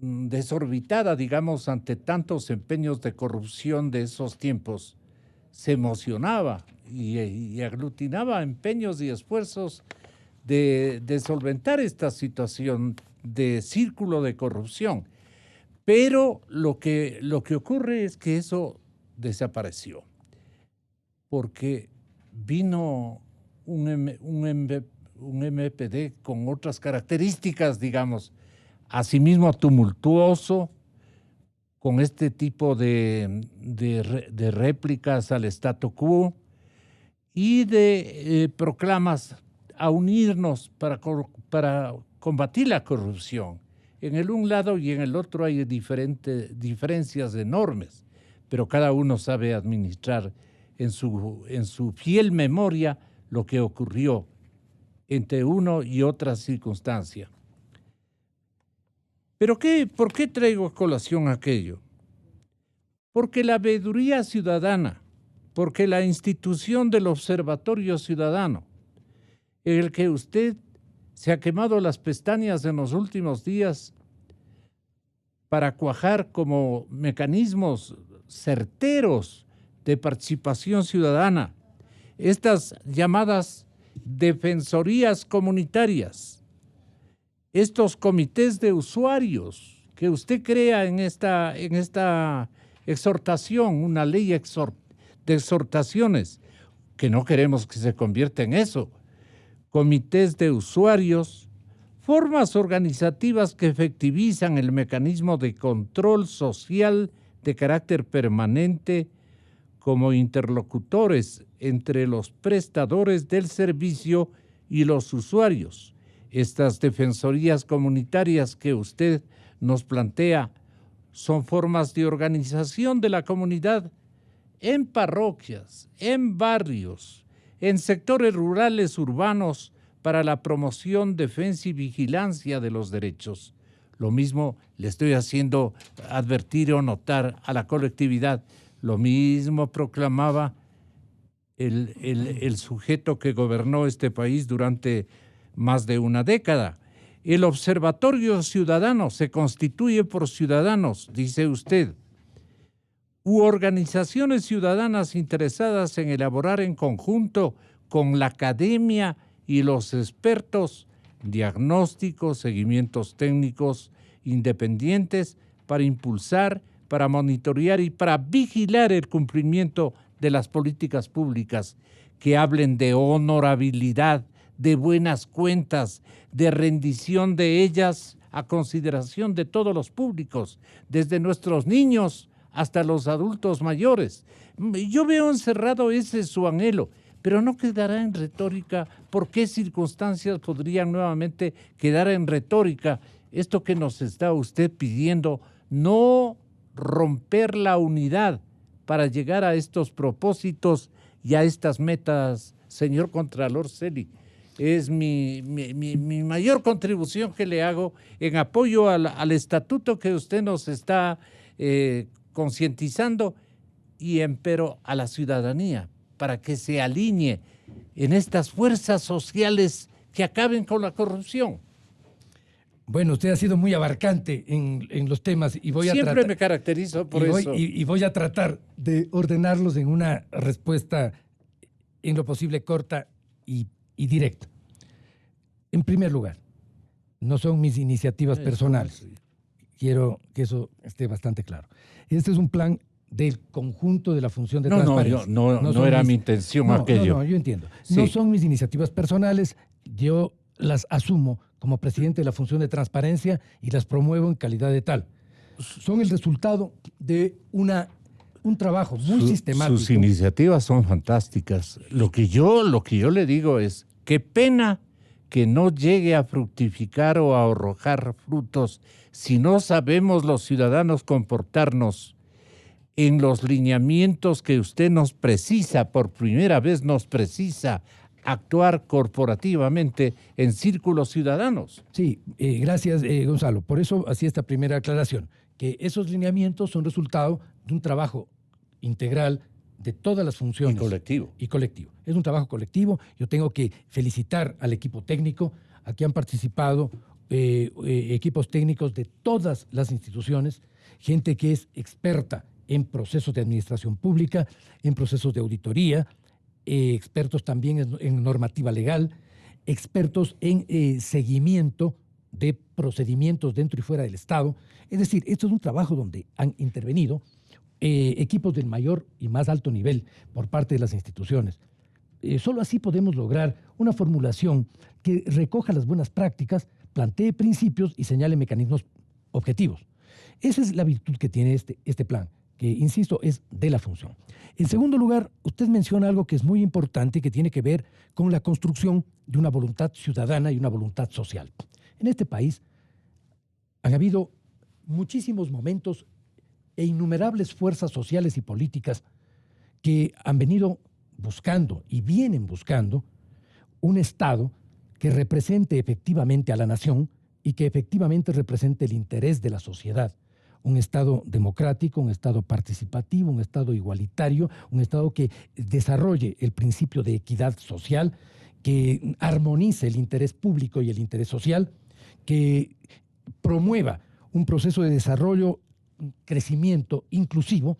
desorbitada, digamos, ante tantos empeños de corrupción de esos tiempos, se emocionaba y aglutinaba empeños y esfuerzos de solventar esta situación de círculo de corrupción. Pero lo que ocurre es que eso desapareció, porque vino un MPD con otras características, digamos, asimismo tumultuoso, con este tipo de réplicas al statu quo y de proclamas a unirnos para combatir la corrupción. En el un lado y en el otro hay diferencias enormes, pero cada uno sabe administrar en su fiel memoria lo que ocurrió entre uno y otra circunstancia. ¿Pero por qué traigo a colación aquello? Porque la veeduría ciudadana, porque la institución del Observatorio Ciudadano, en el que usted se ha quemado las pestañas en los últimos días para cuajar como mecanismos certeros de participación ciudadana, estas llamadas defensorías comunitarias, estos comités de usuarios que usted crea en esta exhortación, una ley de exhortaciones, que no queremos que se convierta en eso. Comités de usuarios, formas organizativas que efectivizan el mecanismo de control social de carácter permanente como interlocutores entre los prestadores del servicio y los usuarios. Estas defensorías comunitarias que usted nos plantea son formas de organización de la comunidad en parroquias, en barrios, en sectores rurales urbanos para la promoción, defensa y vigilancia de los derechos. Lo mismo le estoy haciendo advertir o notar a la colectividad. Lo mismo proclamaba el sujeto que gobernó este país durante más de una década. El Observatorio Ciudadano se constituye por ciudadanos, dice usted, u organizaciones ciudadanas interesadas en elaborar en conjunto con la academia y los expertos diagnósticos, seguimientos técnicos independientes para impulsar, para monitorear y para vigilar el cumplimiento de las políticas públicas que hablen de honorabilidad, de buenas cuentas, de rendición de ellas a consideración de todos los públicos, desde nuestros niños hasta los adultos mayores. Yo veo encerrado ese su anhelo, pero no quedará en retórica. ¿Por qué circunstancias podrían nuevamente quedar en retórica? Esto que nos está usted pidiendo, no romper la unidad para llegar a estos propósitos y a estas metas, señor Contralor Celi. Es mi mayor contribución que le hago en apoyo al estatuto que usted nos está concientizando y empero a la ciudadanía para que se alinee en estas fuerzas sociales que acaben con la corrupción. Bueno, usted ha sido muy abarcante en los temas y voy a tratar... Siempre me caracterizo por eso. Y voy a tratar de ordenarlos en una respuesta en lo posible corta y directa. En primer lugar, no son mis iniciativas personales. Quiero que eso esté bastante claro. Este es un plan del conjunto de la función de transparencia. No era mi intención aquello. No, yo entiendo. Sí. No son mis iniciativas personales, yo las asumo como presidente de la función de transparencia y las promuevo en calidad de tal. Son el resultado de un trabajo muy sistemático. Sus iniciativas son fantásticas. Lo que yo le digo es, qué pena que no llegue a fructificar o a arrojar frutos si no sabemos los ciudadanos comportarnos en los lineamientos que usted nos precisa, por primera vez nos precisa actuar corporativamente en círculos ciudadanos. Sí, gracias Gonzalo. Por eso hacía esta primera aclaración, que esos lineamientos son resultado de un trabajo integral de todas las funciones. Y colectivo. Es un trabajo colectivo. Yo tengo que felicitar al equipo técnico. Aquí han participado equipos técnicos de todas las instituciones, gente que es experta en procesos de administración pública, en procesos de auditoría, expertos también en normativa legal, expertos en seguimiento de procedimientos dentro y fuera del Estado. Es decir, esto es un trabajo donde han intervenido equipos del mayor y más alto nivel por parte de las instituciones. Solo así podemos lograr una formulación que recoja las buenas prácticas, plantee principios y señale mecanismos objetivos. Esa es la virtud que tiene este plan, que, insisto, es de la función. En segundo lugar, usted menciona algo que es muy importante y que tiene que ver con la construcción de una voluntad ciudadana y una voluntad social. En este país han habido muchísimos momentos e innumerables fuerzas sociales y políticas que han venido buscando y vienen buscando un Estado que represente efectivamente a la nación y que efectivamente represente el interés de la sociedad. Un Estado democrático, un Estado participativo, un Estado igualitario, un Estado que desarrolle el principio de equidad social, que armonice el interés público y el interés social, que promueva un proceso de desarrollo, crecimiento inclusivo,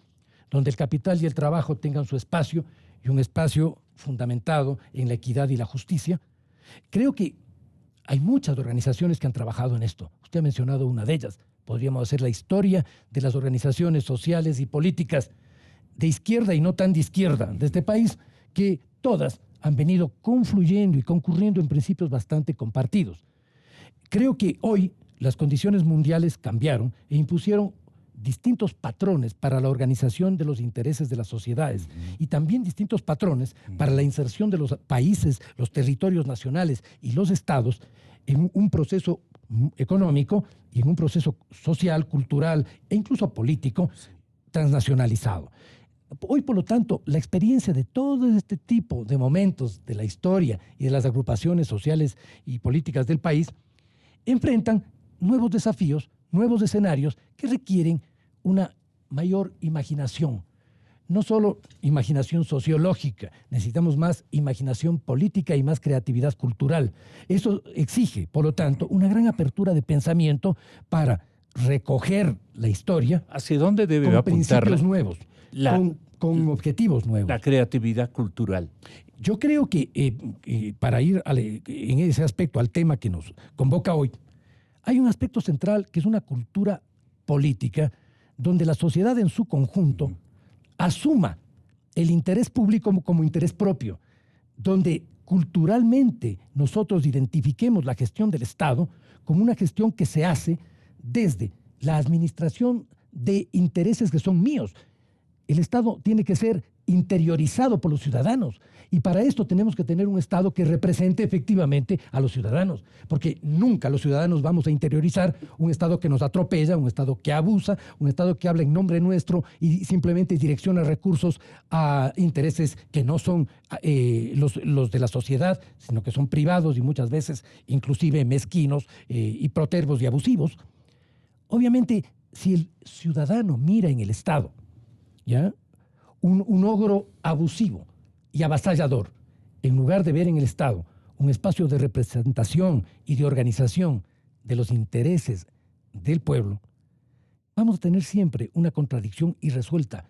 donde el capital y el trabajo tengan su espacio y un espacio fundamentado en la equidad y la justicia. Creo que hay muchas organizaciones que han trabajado en esto. Usted ha mencionado una de ellas. Podríamos hacer la historia de las organizaciones sociales y políticas de izquierda y no tan de izquierda de este país, que todas han venido confluyendo y concurriendo en principios bastante compartidos. Creo que hoy las condiciones mundiales cambiaron e impusieron distintos patrones para la organización de los intereses de las sociedades y también distintos patrones para la inserción de los países, los territorios nacionales y los estados en un proceso económico y en un proceso social, cultural e incluso político transnacionalizado. Hoy, por lo tanto, la experiencia de todo este tipo de momentos de la historia y de las agrupaciones sociales y políticas del país enfrentan nuevos desafíos, nuevos escenarios que requieren una mayor imaginación. No solo imaginación sociológica, necesitamos más imaginación política y más creatividad cultural. Eso exige, por lo tanto, una gran apertura de pensamiento para recoger la historia ¿hacia dónde debe con apuntar principios nuevos, con objetivos nuevos. La creatividad cultural. Yo creo que para ir en ese aspecto al tema que nos convoca hoy, hay un aspecto central que es una cultura política donde la sociedad en su conjunto asuma el interés público como interés propio, donde culturalmente nosotros identifiquemos la gestión del Estado como una gestión que se hace desde la administración de intereses que son míos. El Estado tiene que ser interiorizado por los ciudadanos y para esto tenemos que tener un Estado que represente efectivamente a los ciudadanos, porque nunca los ciudadanos vamos a interiorizar un Estado que nos atropella, un Estado que abusa, un Estado que habla en nombre nuestro y simplemente direcciona recursos a intereses que no son los de la sociedad, sino que son privados y muchas veces inclusive mezquinos y protervos y abusivos. Obviamente, si el ciudadano mira en el Estado, ¿ya?, un ogro abusivo y avasallador, en lugar de ver en el Estado un espacio de representación y de organización de los intereses del pueblo, vamos a tener siempre una contradicción irresuelta.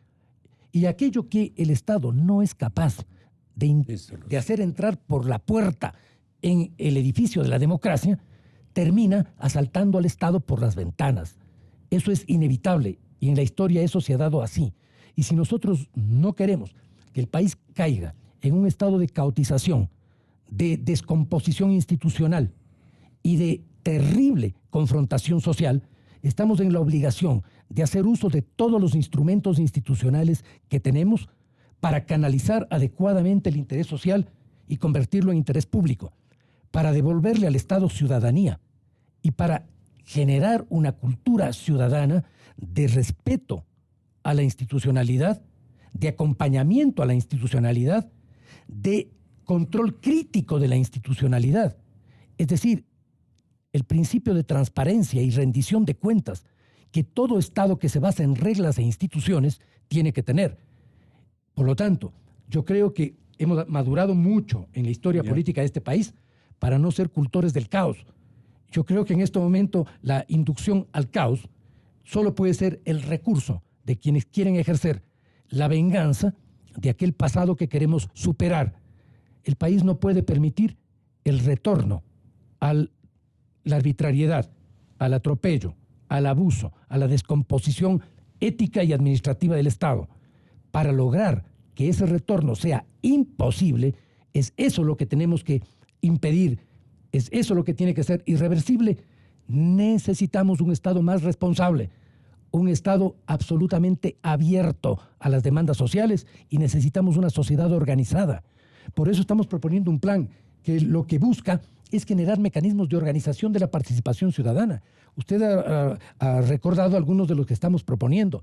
Y aquello que el Estado no es capaz de hacer entrar por la puerta en el edificio de la democracia, termina asaltando al Estado por las ventanas. Eso es inevitable y en la historia eso se ha dado así. Y si nosotros no queremos que el país caiga en un estado de caotización, de descomposición institucional y de terrible confrontación social, estamos en la obligación de hacer uso de todos los instrumentos institucionales que tenemos para canalizar adecuadamente el interés social y convertirlo en interés público, para devolverle al Estado ciudadanía y para generar una cultura ciudadana de respeto a la institucionalidad, de acompañamiento a la institucionalidad, de control crítico de la institucionalidad. Es decir, el principio de transparencia y rendición de cuentas que todo Estado que se basa en reglas e instituciones tiene que tener. Por lo tanto, yo creo que hemos madurado mucho en la historia política de este país para no ser cultores del caos. Yo creo que en este momento la inducción al caos solo puede ser el recurso de quienes quieren ejercer la venganza de aquel pasado que queremos superar. El país no puede permitir el retorno a la arbitrariedad, al atropello, al abuso, a la descomposición ética y administrativa del Estado. Para lograr que ese retorno sea imposible, es eso lo que tenemos que impedir, es eso lo que tiene que ser irreversible. Necesitamos un Estado más responsable, un Estado absolutamente abierto a las demandas sociales y necesitamos una sociedad organizada. Por eso estamos proponiendo un plan que lo que busca es generar mecanismos de organización de la participación ciudadana. Usted ha recordado algunos de los que estamos proponiendo.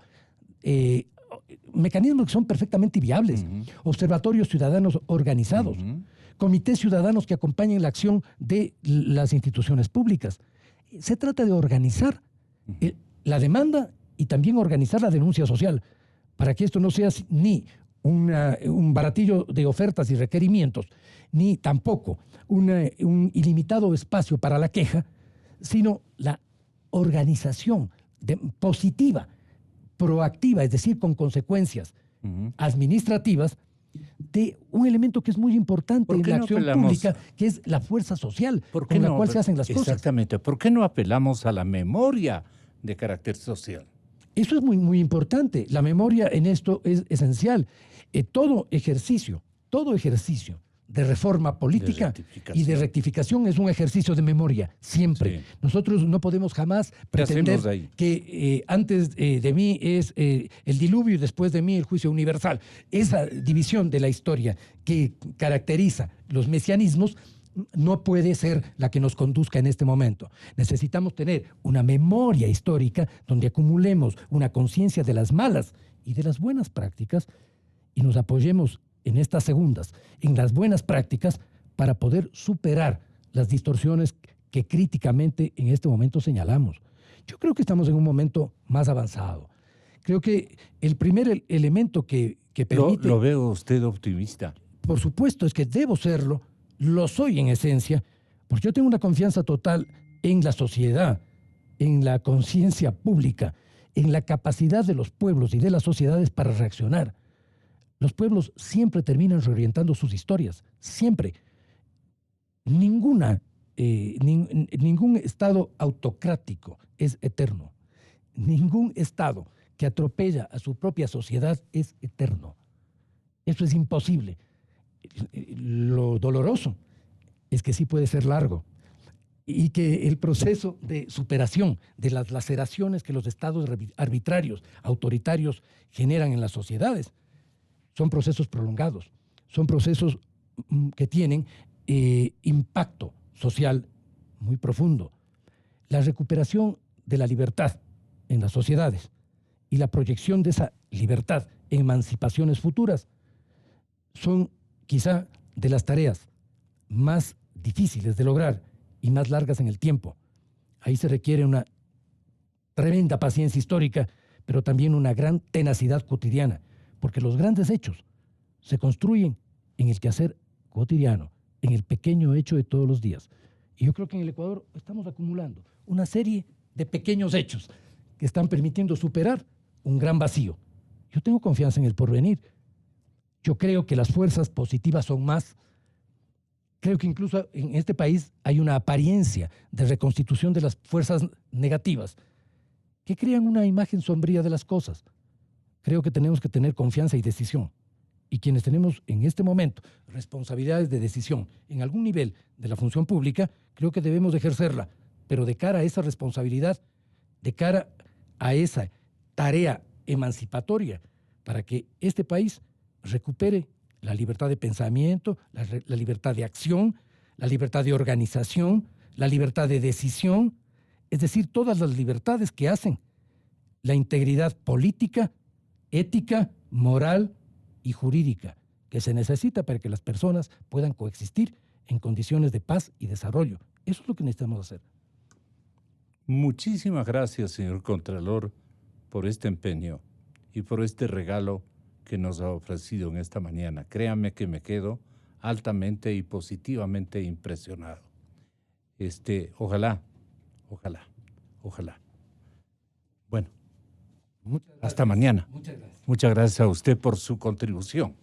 Mecanismos que son perfectamente viables. Observatorios ciudadanos organizados. Comités ciudadanos que acompañen la acción de las instituciones públicas. Se trata de organizar la demanda y también organizar la denuncia social, para que esto no sea ni un baratillo de ofertas y requerimientos, ni tampoco un ilimitado espacio para la queja, sino la organización positiva, proactiva, es decir, con consecuencias administrativas, de un elemento que es muy importante en la acción pública, que es la fuerza social con la cual se hacen las cosas. Exactamente. ¿Por qué no apelamos a la memoria de carácter social? Eso es muy, muy importante. La memoria en esto es esencial. Todo ejercicio de reforma política y de rectificación es un ejercicio de memoria, siempre. Sí. Nosotros no podemos jamás pretender que antes de mí es el diluvio y después de mí el juicio universal. Esa división de la historia que caracteriza los mesianismos no puede ser la que nos conduzca en este momento. Necesitamos tener una memoria histórica donde acumulemos una conciencia de las malas y de las buenas prácticas y nos apoyemos en estas segundas, en las buenas prácticas, para poder superar las distorsiones que críticamente en este momento señalamos. Yo creo que estamos en un momento más avanzado. Creo que el primer elemento que permite... ¿Lo veo usted optimista? Por supuesto, es que debo serlo, lo soy en esencia, porque yo tengo una confianza total en la sociedad, en la conciencia pública, en la capacidad de los pueblos y de las sociedades para reaccionar. Los pueblos siempre terminan reorientando sus historias, siempre. Ningún Estado autocrático es eterno. Ningún Estado que atropella a su propia sociedad es eterno. Eso es imposible. Lo doloroso es que sí puede ser largo y que el proceso de superación de las laceraciones que los estados arbitrarios, autoritarios generan en las sociedades son procesos prolongados, son procesos que tienen impacto social muy profundo. La recuperación de la libertad en las sociedades y la proyección de esa libertad en emancipaciones futuras son quizá de las tareas más difíciles de lograr y más largas en el tiempo. Ahí se requiere una tremenda paciencia histórica, pero también una gran tenacidad cotidiana, porque los grandes hechos se construyen en el quehacer cotidiano, en el pequeño hecho de todos los días. Y yo creo que en el Ecuador estamos acumulando una serie de pequeños hechos que están permitiendo superar un gran vacío. Yo tengo confianza en el porvenir. Yo creo que las fuerzas positivas son más. Creo que incluso en este país hay una apariencia de reconstitución de las fuerzas negativas que crean una imagen sombría de las cosas. Creo que tenemos que tener confianza y decisión. Y quienes tenemos en este momento responsabilidades de decisión en algún nivel de la función pública, creo que debemos ejercerla, pero de cara a esa responsabilidad, de cara a esa tarea emancipatoria, para que este país recupere la libertad de pensamiento, la libertad de acción, la libertad de organización, la libertad de decisión, es decir, todas las libertades que hacen la integridad política, ética, moral y jurídica que se necesita para que las personas puedan coexistir en condiciones de paz y desarrollo. Eso es lo que necesitamos hacer. Muchísimas gracias, señor Contralor, por este empeño y por este regalo que nos ha ofrecido en esta mañana. Créame que me quedo altamente y positivamente impresionado. Ojalá. Bueno, hasta mañana. Muchas gracias. Muchas gracias a usted por su contribución.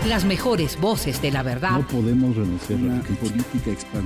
Las mejores voces de la verdad. No podemos renunciar a la política expansiva.